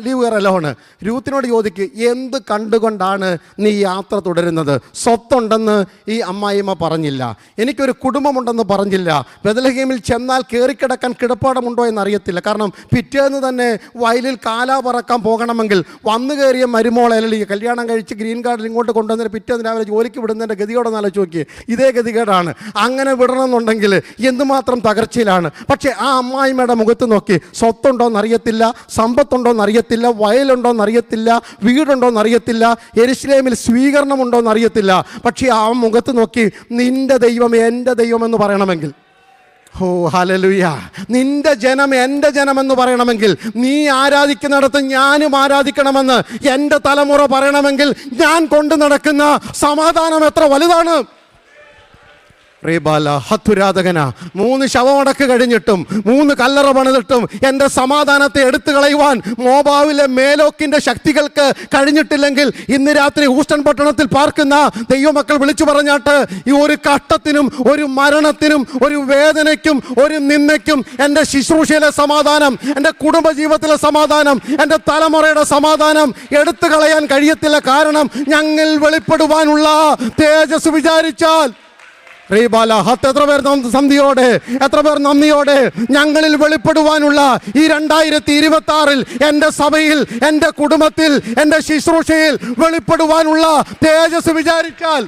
leave her alone. രൂത്തിനോട് ചോദിക്കുക, എന്ത് കണ്ടുകൊണ്ടാണ് നീ യാത്ര തുടരുന്നത്? സ്വത്തുണ്ടെന്ന് ഈ അമ്മായിമ്മ പറഞ്ഞില്ല, എനിക്കൊരു കുടുംബമുണ്ടെന്ന് പറഞ്ഞില്ല, ബെത്ലഹേമിൽ ചെന്നാൽ കയറിക്കിടക്കാൻ കിടപ്പാടമുണ്ടോ എന്നറിയത്തില്ല. കാരണം പിറ്റേന്ന് തന്നെ വയലിൽ കാലാ പറക്കാൻ പോകണമെങ്കിൽ വന്നു കയറിയ മരുമോളെ അല്ലെങ്കിൽ കല്യാണം കഴിച്ച് ഗ്രീൻ കാർഡിൽ ഇങ്ങോട്ട് കൊണ്ടുവന്നിട്ട് പിറ്റേന്ന് രാവിലെ ജോലിക്ക് വിടുന്നതിൻ്റെ ഗതിയോടെ ആലോചിച്ച് നോക്കി. ഇതേ ഗതികേടാണ്. അങ്ങനെ വിടണമെന്നുണ്ടെങ്കിൽ എന്തുമാത്രം തകർച്ചയിലാണ്. പക്ഷേ ആ അമ്മായിമ്മയുടെ മുഖത്ത് നോക്കി, സ്വത്തുണ്ടോയെന്നറിയത്തില്ല, സമ്പത്തുണ്ടോയെന്നറിയത്തില്ല, വയലുണ്ടോയെന്നറിയത്തില്ല, വീടുണ്ടോയെന്നറിയത്തില്ല, യെരുശലേമിൽ സ്വീകരണമുണ്ടോയെന്നറിയത്തില്ല. പക്ഷേ ആ മുഖത്ത് നോക്കി നിൻ്റെ ദൈവം എൻ്റെ ദൈവമെന്ന് പറയണമെങ്കിൽ, ഓ ഹല്ലേലൂയ, നിന്റെ ജനം എൻ്റെ ജനമെന്ന് പറയണമെങ്കിൽ, നീ ആരാധിക്കുന്നിടത്ത് ഞാനും ആരാധിക്കണമെന്ന് എൻ്റെ തലമുറ പറയണമെങ്കിൽ, ഞാൻ കൊണ്ടു നടക്കുന്ന സമാധാനം എത്ര വലുതാണ്. ഹത്തുരാധകന 3 ശവമടക്ക് കഴിഞ്ഞിട്ടും 3 കല്ലറ പണിതിട്ടും എൻ്റെ സമാധാനത്തെ എടുത്തു കളയുവാൻ മോബാവിലെ മേലോക്കിൻ്റെ ശക്തികൾക്ക് കഴിഞ്ഞിട്ടില്ലെങ്കിൽ, ഇന്ന് രാത്രി ഹൂസ്റ്റൺ പട്ടണത്തിൽ പാർക്കുന്ന ദൈവമക്കൾ വിളിച്ചു പറഞ്ഞാട്ട് ഈ ഒരു കഷ്ടത്തിനും ഒരു മരണത്തിനും ഒരു വേദനയ്ക്കും ഒരു നിന്ദയ്ക്കും എൻ്റെ ശുശ്രൂഷയിലെ സമാധാനം, എൻ്റെ കുടുംബജീവിതത്തിലെ സമാധാനം, എൻ്റെ തലമുറയുടെ സമാധാനം എടുത്തു കളയാൻ കഴിയത്തില്ല. കാരണം ഞങ്ങൾ വെളിപ്പെടുവാനുള്ള തേജസ് വിചാരിച്ചാൽ എത്ര പേർ സന്ധിയോടെ, എത്ര പേർ നന്ദിയോടെ ഞങ്ങളിൽ വെളിപ്പെടുവാനുള്ള ഈ 2026 എൻ്റെ സഭയിൽ, എൻ്റെ കുടുംബത്തിൽ, എൻ്റെ ശുശ്രൂഷയിൽ വെളിപ്പെടുവാനുള്ള തേജസ് വിചാരിച്ചാൽ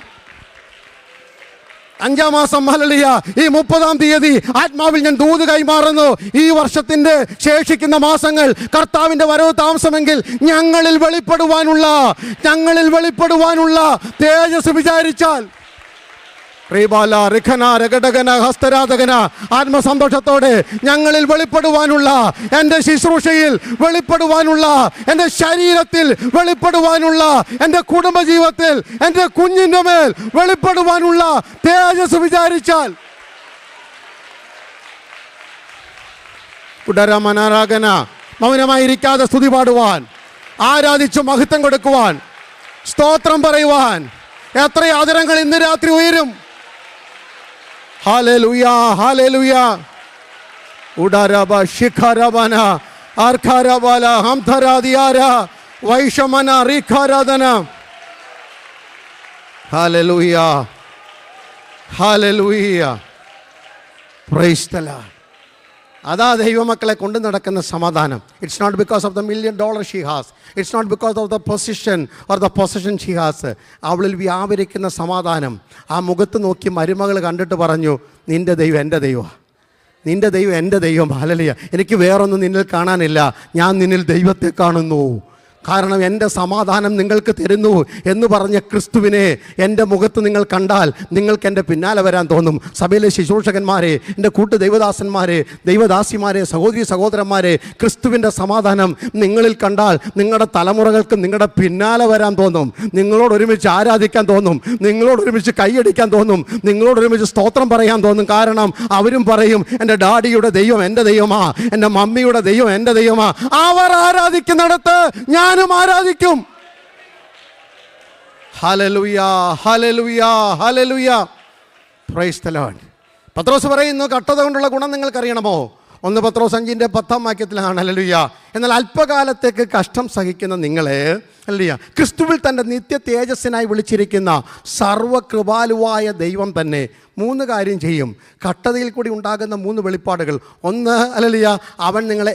5-ാം മാസം ഹല്ലേലൂയ ഈ 30-ാം തീയതി ആത്മാവിൽ ഞാൻ ദൂത് കൈമാറുന്നു. ഈ വർഷത്തിന്റെ ശേഷിക്കുന്ന മാസങ്ങൾ കർത്താവിന്റെ വരവ് താമസമെങ്കിൽ ഞങ്ങളിൽ വെളിപ്പെടുവാനുള്ള തേജസ് വിചാരിച്ചാൽ ആത്മസന്തോഷത്തോടെ ഞങ്ങളിൽ വെളിപ്പെടുവാനുള്ള, എൻ്റെ ശുശ്രൂഷയിൽ വെളിപ്പെടുവാനുള്ള, എൻ്റെ ശരീരത്തിൽ വെളിപ്പെടുവാനുള്ള, എൻ്റെ കുടുംബജീവിതത്തിൽ എൻ്റെ കുഞ്ഞിൻ്റെ മേൽ വെളിപ്പെടുവാനുള്ള തേജസ് വിചാരിച്ചാൽ മൗനമായിരിക്കാതെ സ്തുതി പാടുവാൻ, ആരാധിച്ചു മഹത്വം കൊടുക്കുവാൻ, സ്തോത്രം പറയുവാൻ എത്ര ആദരങ്ങൾ ഇന്ന് രാത്രി ഉയരും. Hallelujah, hallelujah. ഉഡാരബ ശിഖരബന ആർഖരബല ഹംധരാദിയാര വൈഷമന റിഖാരാധന. Hallelujah, hallelujah. Praise the Lord. അതാ ദൈവമക്കളെ കൊണ്ടു നടക്കുന്ന സമാധാനം. It's not because of the $1 million she has, it's not because of the position or the position she has. അവളിൽ വ്യാപരിക്കുന്ന സമാധാനം. ആ മുഖത്ത് നോക്കി മരുമകൾ കണ്ടിട്ട് പറഞ്ഞു, നിൻ്റെ ദൈവം എൻ്റെ ദൈവമാണ്, നിൻ്റെ ദൈവം എൻ്റെ ദൈവം. ഹല്ലേലൂയ. എനിക്ക് വേറൊന്നും നിന്നിൽ കാണാനില്ല, ഞാൻ നിന്നിൽ ദൈവത്തെ കാണുന്നു. കാരണം എൻ്റെ സമാധാനം നിങ്ങൾക്ക് തരുന്നു എന്ന് പറഞ്ഞ ക്രിസ്തുവിനെ എൻ്റെ മുഖത്ത് നിങ്ങൾ കണ്ടാൽ നിങ്ങൾക്ക് എൻ്റെ പിന്നാലെ വരാൻ തോന്നും. സഭയിലെ ശുശ്രൂഷകന്മാരെ, എൻ്റെ കൂട്ട് ദൈവദാസന്മാരെ, ദൈവദാസിമാരെ, സഹോദരി സഹോദരന്മാരെ, ക്രിസ്തുവിൻ്റെ സമാധാനം നിങ്ങളിൽ കണ്ടാൽ നിങ്ങളുടെ തലമുറകൾക്ക് നിങ്ങളുടെ പിന്നാലെ വരാൻ തോന്നും. നിങ്ങളോട് ഒരുമിച്ച് ആരാധിക്കാൻ തോന്നും, നിങ്ങളോട് ഒരുമിച്ച് കൈയടിക്കാൻ തോന്നും, നിങ്ങളോട് ഒരുമിച്ച് സ്തോത്രം പറയാൻ തോന്നും. കാരണം അവരും പറയും, എൻ്റെ ഡാഡിയുടെ ദൈവം എൻ്റെ ദൈവമാ, എൻ്റെ മമ്മിയുടെ ദൈവം എൻ്റെ ദൈവമാ. അവർ ആരാധിക്കുന്നിടത്ത് ഞാനും ആരാധിക്കും. Hallelujah, hallelujah, hallelujah. Praise the Lord. Pathros പറയുന്നു, കഷ്ടത കൊണ്ടുള്ള ഗുണം നിങ്ങൾക്കറിയണമോ? 1 പത്രോസ് 5:10 ഹല്ലേലൂയ. എന്നാൽ അല്പകാലത്തേക്ക് കഷ്ടം സഹിക്കുന്ന നിങ്ങളെ, ഹല്ലേലൂയ, ക്രിസ്തുവിൽ തൻ്റെ നിത്യ തേജസ്സിനായി വിളിച്ചിരിക്കുന്ന സർവ്വകൃപാലുവായ ദൈവം തന്നെ 3 കാര്യം ചെയ്യും. കഷ്ടതയിൽ കൂടി ഉണ്ടാകുന്ന 3 വെളിപ്പാടുകൾ. 1, ഹല്ലേലൂയ, അവൻ നിങ്ങളെ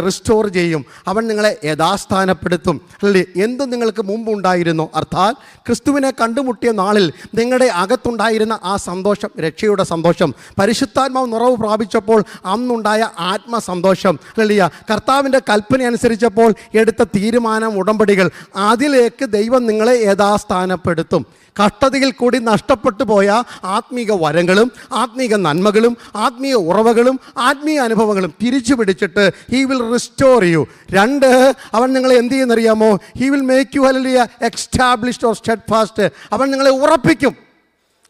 റിസ്റ്റോർ ചെയ്യും, അവൻ നിങ്ങളെ യഥാസ്ഥാനപ്പെടുത്തും. അല്ലേ, എന്തും നിങ്ങൾക്ക് മുമ്പ് ഉണ്ടായിരുന്നു. അർത്ഥാൽ ക്രിസ്തുവിനെ കണ്ടുമുട്ടിയ നാളിൽ നിങ്ങളുടെ അകത്തുണ്ടായിരുന്ന ആ സന്തോഷം, രക്ഷയുടെ സന്തോഷം, പരിശുദ്ധാത്മാവ് നിറവ് പ്രാപിച്ചപ്പോൾ അന്നുണ്ടായ ആത്മസന്തോഷം, ഹല്ലേലൂയ, കർത്താവിൻ്റെ കൽപ്പന അനുസരിച്ചപ്പോൾ എടുത്ത തീരുമാനം, ഉടമ്പടികൾ, അതിലേക്ക് ദൈവം നിങ്ങളെ യഥാസ്ഥാനപ്പെടുത്തും. കഷ്ടതയിൽ കൂടി നഷ്ടപ്പെട്ടു പോയ ആത്മീക വരങ്ങളും ആത്മീക നന്മകളും ആത്മീയ ഉറവകളും ആത്മീയ അനുഭവങ്ങളും തിരിച്ചു പിടിച്ചിട്ട് ഹി വിൽ റിസ്റ്റോർ യു. 2, അവൻ നിങ്ങളെ എന്ത് ചെയ്യുന്നറിയാമോ? He will make you, hallelujah, established or steadfast. അവൻ നിങ്ങളെ ഉറപ്പിക്കും.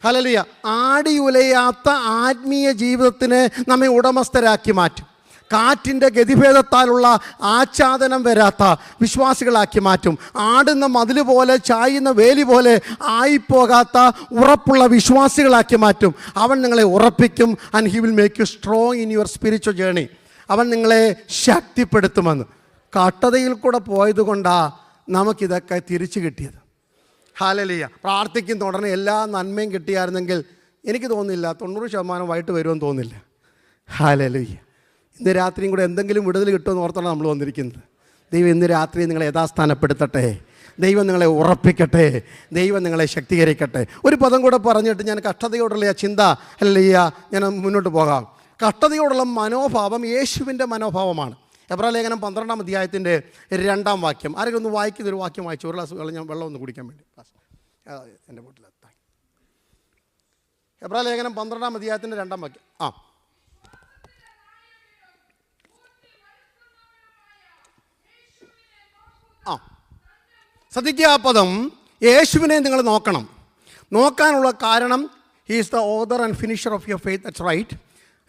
ഹല്ലേലൂയ. ആടിയുലയാത്ത ആത്മീയ ജീവിതത്തിന് നമ്മെ ഉടമസ്ഥരാക്കി മാറ്റും. കാറ്റിൻ്റെ ഗതിഭേദത്താലുള്ള ആച്ഛാദനം വരാത്ത വിശ്വാസികളാക്കി മാറ്റും. ആടുന്ന മതിൽ പോലെ, ചായുന്ന വേലി പോലെ ആയിപ്പോകാത്ത ഉറപ്പുള്ള വിശ്വാസികളാക്കി മാറ്റും. അവൻ നിങ്ങളെ ഉറപ്പിക്കും. And he will make you strong in your spiritual journey. അവൻ നിങ്ങളെ ശക്തിപ്പെടുത്തുമെന്ന്. കഷ്ടതയിൽ കൂടെ പോയതുകൊണ്ടാണ് നമുക്കിതൊക്കെ തിരിച്ചു കിട്ടിയത്. ഹല്ലേലൂയ. പ്രാർത്ഥിക്കുന്ന ഉടനെ എല്ലാ നന്മയും കിട്ടിയായിരുന്നെങ്കിൽ എനിക്ക് തോന്നുന്നില്ല 90% വൈകിട്ട് വരുമെന്ന് തോന്നുന്നില്ല. ഹല്ലേലൂയ. ഇന്ന് രാത്രിയും കൂടെ എന്തെങ്കിലും വിടുതൽ കിട്ടുമെന്ന് ഓർത്താണ് നമ്മൾ വന്നിരിക്കുന്നത്. ദൈവം ഇന്ന് രാത്രി നിങ്ങളെ യഥാസ്ഥാനപ്പെടുത്തട്ടെ. ദൈവം നിങ്ങളെ ഉറപ്പിക്കട്ടെ. ദൈവം നിങ്ങളെ ശക്തീകരിക്കട്ടെ. ഒരു പദം കൂടെ പറഞ്ഞിട്ട് ഞാൻ കഷ്ടതയോടുള്ള ചിന്ത, ഹല്ലേലൂയ, ഞാൻ മുന്നോട്ട് പോകാം. കഷ്ടതയോടുള്ള മനോഭാവം യേശുവിൻ്റെ മനോഭാവമാണ്. എബ്രായലേഖനം 12-ാം അധ്യായത്തിൻ്റെ 2-ാം വാക്യം. ആരെങ്കിലും ഒന്ന് വായിക്കുന്നൊരു വാക്യം വായിച്ചു. ഒരു ഗ്ലാസ് ഞാൻ വെള്ളം ഒന്ന് കുടിക്കാൻ വേണ്ടി എൻ്റെ വീട്ടിലെത്താൻ. എബ്രായലേഖനം 12-ാം അധ്യായത്തിൻ്റെ 2-ാം വാക്യം. ശ്രദ്ധിക്കുക ആ പദം. യേശുവിനെ നിങ്ങൾ നോക്കണം. നോക്കാനുള്ള കാരണം, he is the author and finisher of your faith. That's right.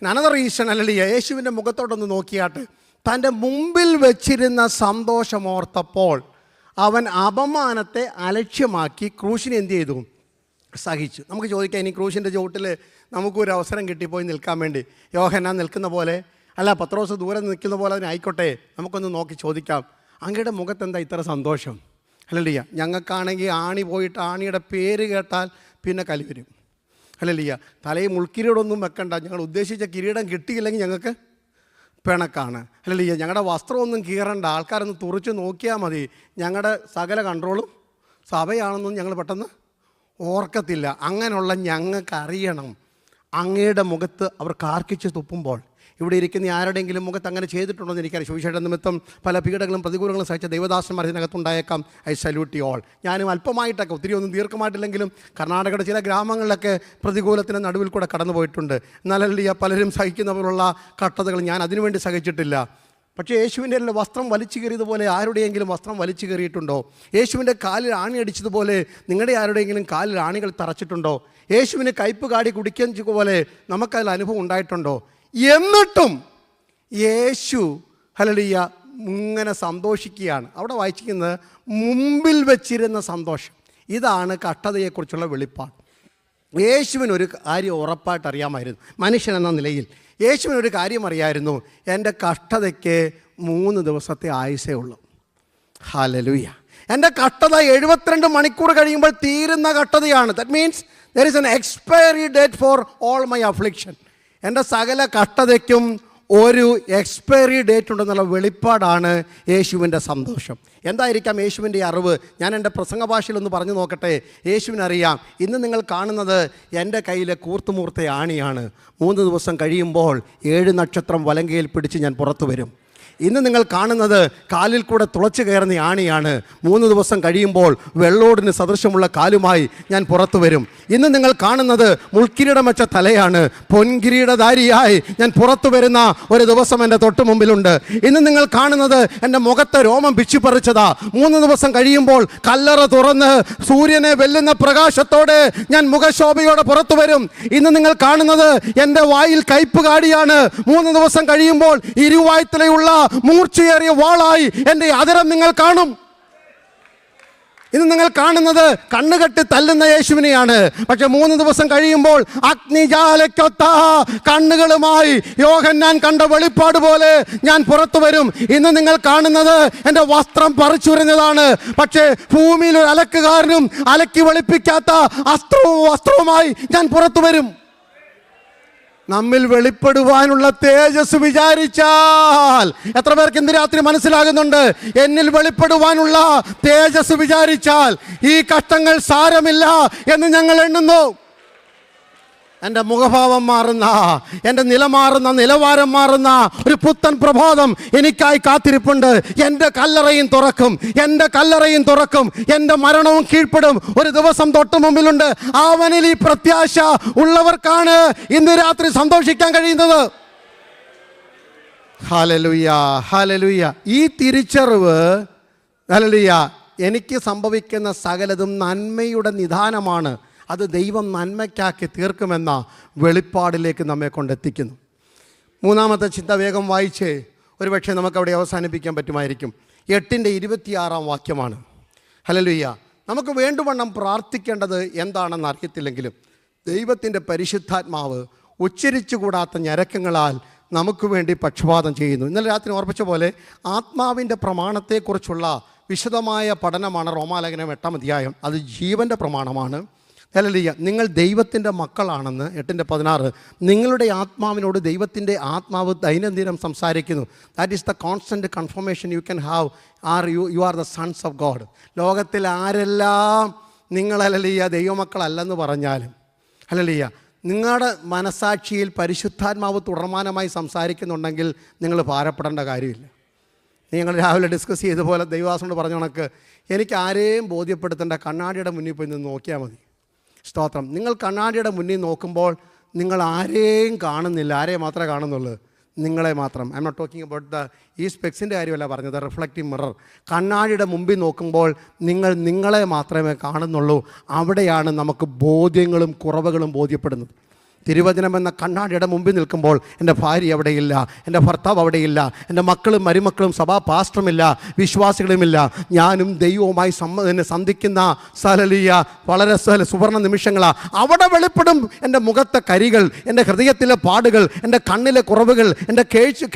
Another reason, അല്ലെങ്കിൽ യേശുവിൻ്റെ മുഖത്തോട്ടൊന്ന് നോക്കിയാട്ട് തൻ്റെ മുമ്പിൽ വെച്ചിരുന്ന സന്തോഷമോർത്തപ്പോൾ അവൻ അപമാനത്തെ അലക്ഷ്യമാക്കി ക്രൂശിനെ എന്ത് ചെയ്തു? സഹിച്ചു. നമുക്ക് ചോദിക്കാം, ഇനി ക്രൂശിൻ്റെ ചുവട്ടിൽ നമുക്കൊരു അവസരം കിട്ടിപ്പോയി നിൽക്കാൻ വേണ്ടി, യോഹന്നാൻ നിൽക്കുന്ന പോലെ, അല്ല പത്രോസ് ദൂരെ നിൽക്കുന്ന പോലെ അതിനായിക്കോട്ടെ, നമുക്കൊന്ന് നോക്കി ചോദിക്കാം, അങ്ങയുടെ മുഖത്തെന്താ ഇത്ര സന്തോഷം? ഹല്ലേലൂയ. ഞങ്ങൾക്കാണെങ്കിൽ ആണി പോയിട്ട് ആണിയുടെ പേര് കേട്ടാൽ പിന്നെ കലി വരും. ഹല്ലേലൂയ. തലയിൽ മുൾക്കിരീടമൊന്നും വെക്കണ്ട. ഞങ്ങൾ ഉദ്ദേശിച്ച കിരീടം കിട്ടിയില്ലെങ്കിൽ ഞങ്ങൾക്ക് പിണക്കാണ്. ഹല്ലേലൂയ. ഞങ്ങളുടെ വസ്ത്രമൊന്നും കീറണ്ട, ആൾക്കാരൊന്ന് തുറച്ച് നോക്കിയാൽ മതി, ഞങ്ങളുടെ സകല കൺട്രോളും സഭയാണെന്നും ഞങ്ങൾ പെട്ടെന്ന് ഓർക്കത്തില്ല. അങ്ങനെയുള്ള ഞങ്ങൾക്കറിയണം അങ്ങയുടെ മുഖത്ത് അവർ കാർക്കിച്ച് തുപ്പുമ്പോൾ. ഇവിടെ ഇരിക്കുന്ന ആരുടെയെങ്കിലും മുഖത്ത് അങ്ങനെ ചെയ്തിട്ടുണ്ടോ എന്ന് എനിക്കറിയാം. സുവിശേഷ നിമിത്തം പല പീഡകളും പ്രതികൂലങ്ങളും സഹിച്ച ദൈവദാസന്മാർ ഇതിനകത്തുണ്ടായേക്കാം. I salute you all. ഞാനും അല്പമായിട്ടൊക്കെ, ഒത്തിരി ഒന്നും ദീർഘമായിട്ടില്ലെങ്കിലും കർണാടകയുടെ ചില ഗ്രാമങ്ങളിലൊക്കെ പ്രതികൂലത്തിന് നടുവിൽ കൂടെ കടന്നു പോയിട്ടുണ്ട്. എന്നാലല്ല പലരും സഹിക്കുന്നവരുള്ള കഷ്ടതകൾ ഞാൻ അതിനുവേണ്ടി സഹിച്ചിട്ടില്ല. പക്ഷേ യേശുവിൻ്റെ വസ്ത്രം വലിച്ചു കയറിയതുപോലെ ആരുടെയെങ്കിലും വസ്ത്രം വലിച്ചു കയറിയിട്ടുണ്ടോ? യേശുവിൻ്റെ കാലിൽ ആണി അടിച്ചതുപോലെ നിങ്ങളുടെ ആരുടെയെങ്കിലും കാലിൽ ആണികൾ തറച്ചിട്ടുണ്ടോ? യേശുവിന് കയ്പ് കാടി കുടിക്കുന്ന പോലെ നമുക്കതിൽ അനുഭവം ഉണ്ടായിട്ടുണ്ടോ? എന്നിട്ടും യേശു, ഹല്ലേലൂയ, ഇങ്ങനെ സന്തോഷിക്കുകയാണ്. അവിടെ വായിച്ചിരിക്കുന്നത് മുമ്പിൽ വെച്ചിരുന്ന സന്തോഷം. ഇതാണ് കഷ്ടതയെക്കുറിച്ചുള്ള വെളിപ്പാട്. യേശുവിനൊരു കാര്യം ഉറപ്പായിട്ട് അറിയാമായിരുന്നു. മനുഷ്യൻ എന്ന നിലയിൽ യേശുവിനൊരു കാര്യം അറിയായിരുന്നു, എൻ്റെ കഷ്ടതയ്ക്ക് 3 ദിവസത്തെ ആയുസേ ഉള്ളൂ. ഹല്ലേലൂയ. എൻ്റെ കഷ്ടത 72 മണിക്കൂർ കഴിയുമ്പോൾ തീരുന്ന കഷ്ടതയാണ്. That means there is an expiry date for all my affliction. എൻ്റെ സകല കഷ്ടതയ്ക്കും ഒരു എക്സ്പയറി ഡേറ്റ് ഉണ്ടെന്നുള്ള വെളിപ്പാടാണ് യേശുവിൻ്റെ സന്തോഷം. എന്തായിരിക്കാം യേശുവിൻ്റെ അറിവ്? ഞാൻ എൻ്റെ പ്രസംഗ ഭാഷയിലൊന്ന് പറഞ്ഞു നോക്കട്ടെ. യേശുവിനറിയാം, ഇന്ന് നിങ്ങൾ കാണുന്നത് എൻ്റെ കയ്യിലെ കൂർത്തുമൂർത്ത ആണിയാണ്. 3 ദിവസം കഴിയുമ്പോൾ 7 നക്ഷത്രം വലങ്കയിൽ പിടിച്ച് ഞാൻ പുറത്തു വരും. ഇന്ന് നിങ്ങൾ കാണുന്നത് കാലിൽ കൂടെ തുളച്ചു കയറുന്ന ആണിയാണ്. 3 ദിവസം കഴിയുമ്പോൾ വെള്ളോടിന് സദൃശമുള്ള കാലുമായി ഞാൻ പുറത്തു വരും. ഇന്ന് നിങ്ങൾ കാണുന്നത് മുൾക്കിരീടം വെച്ച തലയാണ്. പൊൻകിരീടധാരിയായി ഞാൻ പുറത്തു വരുന്ന ഒരു ദിവസം എൻ്റെ തൊട്ട് മുമ്പിലുണ്ട്. ഇന്ന് നിങ്ങൾ കാണുന്നത് എൻ്റെ മുഖത്തെ രോമം പിച്ചിപ്പറിച്ചതാ. 3 ദിവസം കഴിയുമ്പോൾ കല്ലറ തുറന്ന് സൂര്യനെ വെല്ലുന്ന പ്രകാശത്തോടെ ഞാൻ മുഖശോഭയോടെ പുറത്തു വരും. ഇന്ന് നിങ്ങൾ കാണുന്നത് എൻ്റെ വായിൽ കയ്പ് കാടിയാണ്. 3 ദിവസം കഴിയുമ്പോൾ ഇരുവായ്ത്തലയുള്ള മൂർച്ചയേറിയ വാളായി എൻ്റെ അതരം നിങ്ങൾ കാണും. ഇന്ന് നിങ്ങൾ കാണുന്നത് കണ്ണുകെട്ടി തല്ലുന്ന യേശുവിനെയാണ്. പക്ഷെ 3 ദിവസം കഴിയുമ്പോൾ അഗ്നിജാലയ്ക്കൊത്ത കണ്ണുകളുമായി യോഹന്നാൻ കണ്ട വെളിപ്പാട് പോലെ ഞാൻ പുറത്തു വരും. ഇന്ന് നിങ്ങൾ കാണുന്നത് എൻ്റെ വസ്ത്രം പറിച്ചുരിഞ്ഞതാണ്. പക്ഷേ ഭൂമിയിൽ ഒരു അലക്കുകാരനും അലക്കി വെളുപ്പിക്കാത്ത വസ്ത്രവുമായി ഞാൻ പുറത്തു വരും. നമ്മിൽ വെളിപ്പെടുവാനുള്ള തേജസ് വിചാരിച്ചാൽ, എത്ര പേർക്ക് ഇന്ന് രാത്രി മനസ്സിലാകുന്നുണ്ട്? എന്നിൽ വെളിപ്പെടുവാനുള്ള തേജസ് വിചാരിച്ചാൽ ഈ കഷ്ടങ്ങൾ സാരമില്ല എന്ന് ഞങ്ങൾ എണ്ണുന്നു. എൻ്റെ മുഖഭാവം മാറുന്ന, എൻ്റെ നിലമാറുന്ന, നിലവാരം മാറുന്ന ഒരു പുത്തൻ പ്രഭാതം എനിക്കായി കാത്തിരിപ്പുണ്ട്. എൻ്റെ കല്ലറയും തുറക്കും, എൻ്റെ കല്ലറയും തുറക്കും, എൻ്റെ മരണവും കീഴ്പ്പെടും. ഒരു ദിവസം തൊട്ട് മുമ്പിലുണ്ട്. അവനിൽ ഈ പ്രത്യാശ ഉള്ളവർക്കാണ് ഇന്ന് രാത്രി സന്തോഷിക്കാൻ കഴിയുന്നത്. Hallelujah, hallelujah. ഈ തിരിച്ചറിവ്, ഹല്ലേലൂയ, എനിക്ക് സംഭവിക്കുന്ന സകലതും നന്മയുടെ നിദാനമാണ്, അത് ദൈവം നന്മയ്ക്കാക്കി തീർക്കുമെന്ന വെളിപ്പാടിലേക്ക് നമ്മെ കൊണ്ടെത്തിക്കുന്നു. 3-ാമത്തെ ചിന്ത വേഗം വായിച്ച് ഒരുപക്ഷെ നമുക്കവിടെ അവസാനിപ്പിക്കാൻ പറ്റുമായിരിക്കും. 8:26 വാക്യമാണ്. ഹല്ലേലൂയ. നമുക്ക് വേണ്ടുവണ്ണം പ്രാർത്ഥിക്കേണ്ടത് എന്താണെന്ന് അറിയത്തില്ലെങ്കിലും ദൈവത്തിൻ്റെ പരിശുദ്ധാത്മാവ് ഉച്ചരിച്ചുകൂടാത്ത ഞരക്കങ്ങളാൽ നമുക്ക് വേണ്ടി പക്ഷപാതം ചെയ്യുന്നു. ഇന്നലെ രാത്രി ഓർപ്പിച്ച പോലെ ആത്മാവിൻ്റെ പ്രമാണത്തെക്കുറിച്ചുള്ള വിശദമായ പഠനമാണ് റോമാലേഖനം 8-ാം അധ്യായം. അത് ജീവൻ്റെ പ്രമാണമാണ്. ഹല്ലേലൂയ. നിങ്ങൾ ദൈവത്തിൻ്റെ മക്കളാണെന്ന് 8:16 നിങ്ങളുടെ ആത്മാവിനോട് ദൈവത്തിൻ്റെ ആത്മാവ് ദൈനംദിനം സംസാരിക്കുന്നു. That is the constant confirmation you can have you are the sons of God. ലോകത്തിൽ ആരെല്ലാം നിങ്ങൾ ഹല്ലേലൂയ ദൈവമക്കളല്ലെന്ന് പറഞ്ഞാലും, ഹല്ലേലൂയ, നിങ്ങളുടെ മനസാക്ഷിയിൽ പരിശുദ്ധാത്മാവ് തുടർമാനമായി സംസാരിക്കുന്നുണ്ടെങ്കിൽ നിങ്ങൾ ഭാരപ്പെടേണ്ട കാര്യമില്ല. നിങ്ങൾ രാവിലെ ഡിസ്കസ് ചെയ്തപോലെ ദൈവദാസനോട് പറഞ്ഞ കണക്ക് എനിക്ക് ആരെയും ബോധ്യപ്പെടുത്തേണ്ട, കണ്ണാടിയുടെ മുന്നിൽ പോയി നിന്ന് നോക്കിയാൽ മതി. സ്തോത്രം. നിങ്ങൾ കണ്ണാടിയുടെ മുന്നിൽ നോക്കുമ്പോൾ നിങ്ങൾ ആരെയും കാണുന്നില്ല. ആരെയും മാത്രമേ കാണുന്നുള്ളൂ? നിങ്ങളെ മാത്രം. I am not talking about ഈ സ്പെക്സിൻ്റെ കാര്യമല്ല പറഞ്ഞത്, റിഫ്ലക്റ്റീവ് മിറർ. കണ്ണാടിയുടെ മുമ്പിൽ നോക്കുമ്പോൾ നിങ്ങളെ മാത്രമേ കാണുന്നുള്ളൂ. അവിടെയാണ് നമുക്ക് ബോധ്യങ്ങളും കുറവുകളും ബോധ്യപ്പെടുന്നത്. തിരുവചനം എന്ന കണ്ണാടിയുടെ മുമ്പിൽ നിൽക്കുമ്പോൾ എൻ്റെ ഭാര്യ അവിടെയില്ല, എൻ്റെ ഭർത്താവ് അവിടെയില്ല, എൻ്റെ മക്കളും മരുമക്കളും സഭാ പാസ്റ്ററുമില്ല, വിശ്വാസികളുമില്ല. ഞാനും ദൈവവുമായി സന്ധിക്കുന്ന ഹല്ലേലൂയ വളരെ സുവർണ്ണ നിമിഷങ്ങളാണ്. അവിടെ വെളിപ്പെടും എൻ്റെ മുഖത്തെ കരികൾ, എൻ്റെ ഹൃദയത്തിലെ പാടുകൾ, എൻ്റെ കണ്ണിലെ കുറവുകൾ, എൻ്റെ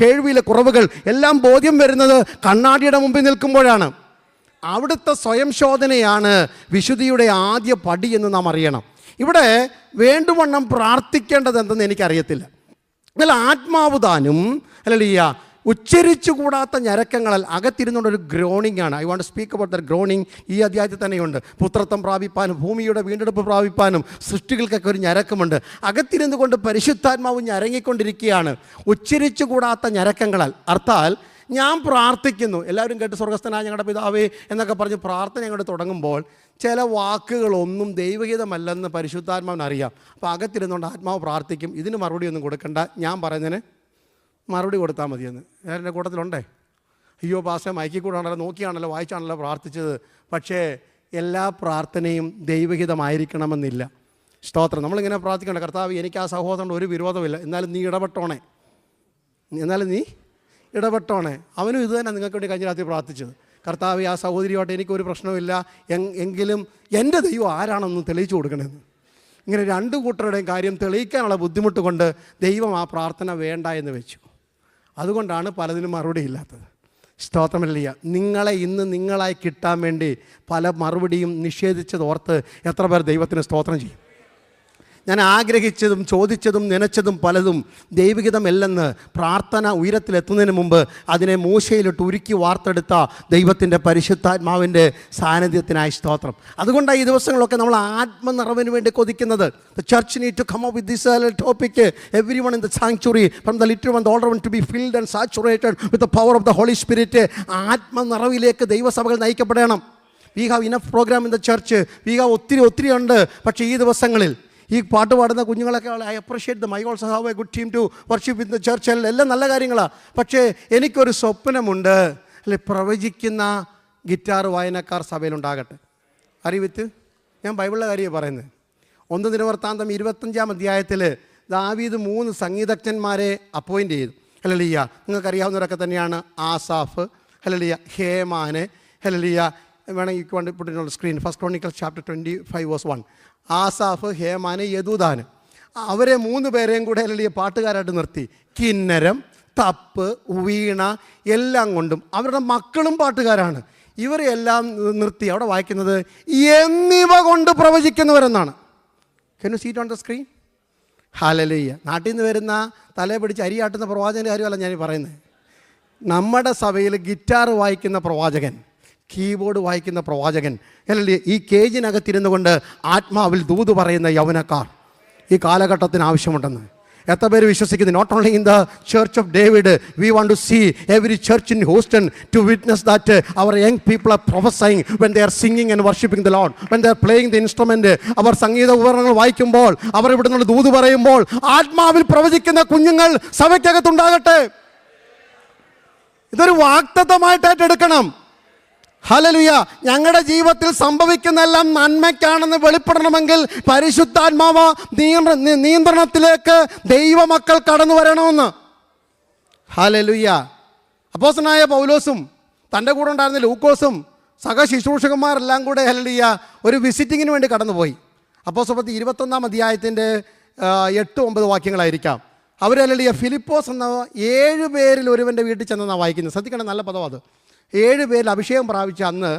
കേൾവിയിലെ കുറവുകൾ എല്ലാം ബോധ്യം വരുന്നത് കണ്ണാടിയുടെ മുമ്പിൽ നിൽക്കുമ്പോഴാണ്. അവിടുത്തെ സ്വയം ശോധനയാണ് വിശുദ്ധിയുടെ ആദ്യ പടി എന്ന് നാം അറിയണം. ഇവിടെ വേണ്ടുവണ്ണം പ്രാർത്ഥിക്കേണ്ടത് എന്തെന്ന് എനിക്കറിയത്തില്ല. എന്നാൽ ആത്മാവ് താനും ഹല്ലേലൂയ ഉച്ചരിച്ചുകൂടാത്ത ഞരക്കങ്ങളാൽ അകത്തിരുന്നുകൊണ്ടൊരു ഗ്രോണിംഗ് ആണ്. I want to speak about the groaning. ഈ അധ്യായത്തിൽ തന്നെയുണ്ട്. പുത്രത്വം പ്രാപിപ്പാനും ഭൂമിയുടെ വീണ്ടെടുപ്പ് പ്രാപിപ്പാനും സൃഷ്ടികൾക്കൊക്കെ ഒരു ഞരക്കമുണ്ട്. അകത്തിരുന്നു കൊണ്ട് പരിശുദ്ധാത്മാവ് ഞരങ്ങിക്കൊണ്ടിരിക്കുകയാണ് ഉച്ചരിച്ചുകൂടാത്ത ഞരക്കങ്ങളാൽ. അർത്ഥാൽ ഞാൻ പ്രാർത്ഥിക്കുന്നു, എല്ലാവരും കേട്ട് സ്വർഗ്ഗസ്ഥനായ ഞങ്ങളുടെ പിതാവേ എന്നൊക്കെ പറഞ്ഞ് പ്രാർത്ഥന അങ്ങോട്ട് തുടങ്ങുമ്പോൾ ചില വാക്കുകളൊന്നും ദൈവഹിതമല്ലെന്ന് പരിശുദ്ധാത്മാവിനറിയാം. അപ്പോൾ അകത്തിരുന്നുകൊണ്ട് ആത്മാവ് പ്രാർത്ഥിക്കും, ഇതിന് മറുപടി ഒന്നും കൊടുക്കണ്ട, ഞാൻ പറയുന്നതിന് മറുപടി കൊടുത്താൽ മതിയെന്ന്. എൻ്റെ കൂട്ടത്തിലുണ്ടേ, അയ്യോ പാസ്റ്റർ മൈക്കിൽ കൂടെ ആണല്ലോ, നോക്കിയാണല്ലോ, വായിച്ചാണല്ലോ പ്രാർത്ഥിച്ചത്. പക്ഷേ എല്ലാ പ്രാർത്ഥനയും ദൈവഹിതമായിരിക്കണമെന്നില്ല. സ്തോത്രം. നമ്മളിങ്ങനെ പ്രാർത്ഥിക്കേണ്ട, കർത്താവ് എനിക്ക് ആ സഹോദരനോട് ഒരു വിരോധമില്ല, എന്നാലും നീ ഇടപെട്ടോണേ, അവനും ഇത് തന്നെ നിങ്ങൾക്ക് വേണ്ടി കഴിഞ്ഞ രാത്രി പ്രാർത്ഥിച്ചത്. കർത്താവ് ആ സഹോദരിയോട്ട് എനിക്കൊരു പ്രശ്നമില്ല, എങ്കിലും എൻ്റെ ദൈവം ആരാണെന്ന് തെളിയിച്ചു കൊടുക്കണമെന്ന്. ഇങ്ങനെ രണ്ട് കൂട്ടരുടെയും കാര്യം തെളിയിക്കാനുള്ള ബുദ്ധിമുട്ട് കൊണ്ട് ദൈവം ആ പ്രാർത്ഥന വേണ്ട എന്ന് വെച്ചു. അതുകൊണ്ടാണ് പലതിനും മറുപടി ഇല്ലാത്തത്. സ്തോത്രമില്ല. നിങ്ങളെ ഇന്ന് നിങ്ങളായി കിട്ടാൻ വേണ്ടി പല മറുപടിയും നിഷേധിച്ചതോർത്ത് എത്ര പേർ ദൈവത്തിന് സ്തോത്രം ചെയ്യും? ഞാൻ ആഗ്രഹിച്ചതും ചോദിച്ചതും നനച്ചതും പലതും ദൈവികതമല്ലെന്ന് പ്രാർത്ഥന ഉയരത്തിലെത്തുന്നതിന് മുമ്പ് അതിനെ മൂശയിലിട്ട് ഉരുക്കി വാർത്തെടുത്ത ദൈവത്തിൻ്റെ പരിശുദ്ധാത്മാവിൻ്റെ സാന്നിധ്യത്തിനായി സ്തോത്രം. അതുകൊണ്ടാണ് ഈ ദിവസങ്ങളൊക്കെ നമ്മൾ ആത്മനിറവിന് വേണ്ടി കൊതിക്കുന്നത്. The church need to come up with this topic. Everyone in the sanctuary, from the little one, the older one, to be filled and saturated with the power of the Holy Spirit. ആത്മനിറവിലേക്ക് ദൈവസഭകൾ നയിക്കപ്പെടണം. We have enough program in the church. We have ഒത്തിരി ഉണ്ട്. പക്ഷേ ഈ ദിവസങ്ങളിൽ ഈ പാട്ട് പാടുന്ന കുഞ്ഞുങ്ങളൊക്കെ I appreciate them. I also have a good team to worship in the church. എല്ലാം നല്ല കാര്യങ്ങളാണ്. പക്ഷേ എനിക്കൊരു സ്വപ്നമുണ്ട്, അല്ലെ, പ്രവചിക്കുന്ന ഗിറ്റാർ വായനക്കാർ സഭയിലുണ്ടാകട്ടെ. അറിവിത്ത് ഞാൻ ബൈബിളിലെ കാര്യമാണ് പറയുന്നത്. 1 ദിനവൃത്താന്തം 25-ാം അധ്യായത്തിൽ ദാവീദ് 3 സംഗീതജ്ഞന്മാരെ അപ്പോയിൻ്റ് ചെയ്തു. ഹല്ലേലൂയ. നിങ്ങൾക്കറിയാവുന്നവരൊക്കെ തന്നെയാണ്. Asaph, hallelujah, Heman, hallelujah. വേണമെങ്കിൽ പുട്ടിനുള്ള screen, 1 Chronicles chapter 25 verse 1. Asaph, Heman, Jeduthun, അവരെ 3 പേരെയും കൂടെ ഹല്ലേലൂയ പാട്ടുകാരായിട്ട് നിർത്തി. കിന്നരം, തപ്പ്, വീണ എല്ലാം കൊണ്ടും അവരുടെ മക്കളും പാട്ടുകാരാണ്. ഇവരെ എല്ലാം നിർത്തി അവിടെ വായിക്കുന്നത് എന്നിവ കൊണ്ട് പ്രവചിക്കുന്നവരെന്നാണ്. Can you see it on the screen? Hallelujah. നാട്ടിൽ നിന്ന് വരുന്ന തലയെ പിടിച്ച് അരിയാട്ടുന്ന പ്രവാചകൻ്റെ കാര്യമല്ല ഞാൻ പറയുന്നത്. നമ്മുടെ സഭയിൽ ഗിറ്റാർ വായിക്കുന്ന പ്രവാചകൻ, കീബോർഡ് വായിക്കുന്ന പ്രവാചകൻ, ഹല്ലേലൂയ, ഈ കേജിനകത്തിരുന്നു കൊണ്ട് ആത്മാവിൽ ദൂത് പറയുന്ന യൗവനക്കാർ ഈ കാലഘട്ടത്തിന് ആവശ്യമുണ്ടെന്ന് എത്ര പേര് വിശ്വസിക്കുന്നു? Not only in the church of David, we want to see every church in Houston to witness that അവർ young people are prophesying when they are singing and worshipping the Lord, when they are playing the instrument. അവർ സംഗീത ഉപകരണങ്ങൾ വായിക്കുമ്പോൾ, അവർ ഇവിടെ നിന്ന് ദൂത് പറയുമ്പോൾ ആത്മാവിൽ പ്രവചിക്കുന്ന കുഞ്ഞുങ്ങൾ സഭയ്ക്കകത്തുണ്ടാകട്ടെ. ഇതൊരു വാഗ്ദത്തമായിട്ട് ഏറ്റെടുക്കണം. ഹല്ലേലൂയ. ഞങ്ങളുടെ ജീവിതത്തിൽ സംഭവിക്കുന്നതെല്ലാം നന്മയ്ക്കാണെന്ന് വെളിപ്പെടണമെങ്കിൽ പരിശുദ്ധാത്മാവ് നിയന്ത്രണത്തിലേക്ക് ദൈവമക്കൾ കടന്നു വരണമെന്ന്. ഹല്ലേലൂയ. അപ്പോസ്തലനായ പൗലോസും തൻ്റെ കൂടെ ഉണ്ടായിരുന്ന ലൂക്കോസും സഹ ശുശ്രൂഷകന്മാരെല്ലാം കൂടെ ഹല്ലേലൂയ ഒരു വിസിറ്റിങ്ങിന് വേണ്ടി കടന്നുപോയി. അപ്പോസ്തലപ്രവൃത്തി 21-ാം അധ്യായത്തിൻ്റെ 8-9 വാക്യങ്ങളായിരിക്കാം. അവർ ഹല്ലേലൂയ ഫിലിപ്പോസ് എന്ന 7 പേരിൽ ഒരുവൻ്റെ വീട്ടിൽ ചെന്നെന്നാണ് വായിക്കുന്നത്. ശ്രദ്ധിക്കണം, നല്ല പദം അത്. 7 പേരിൽ അഭിഷേകം പ്രാപിച്ച അന്ന്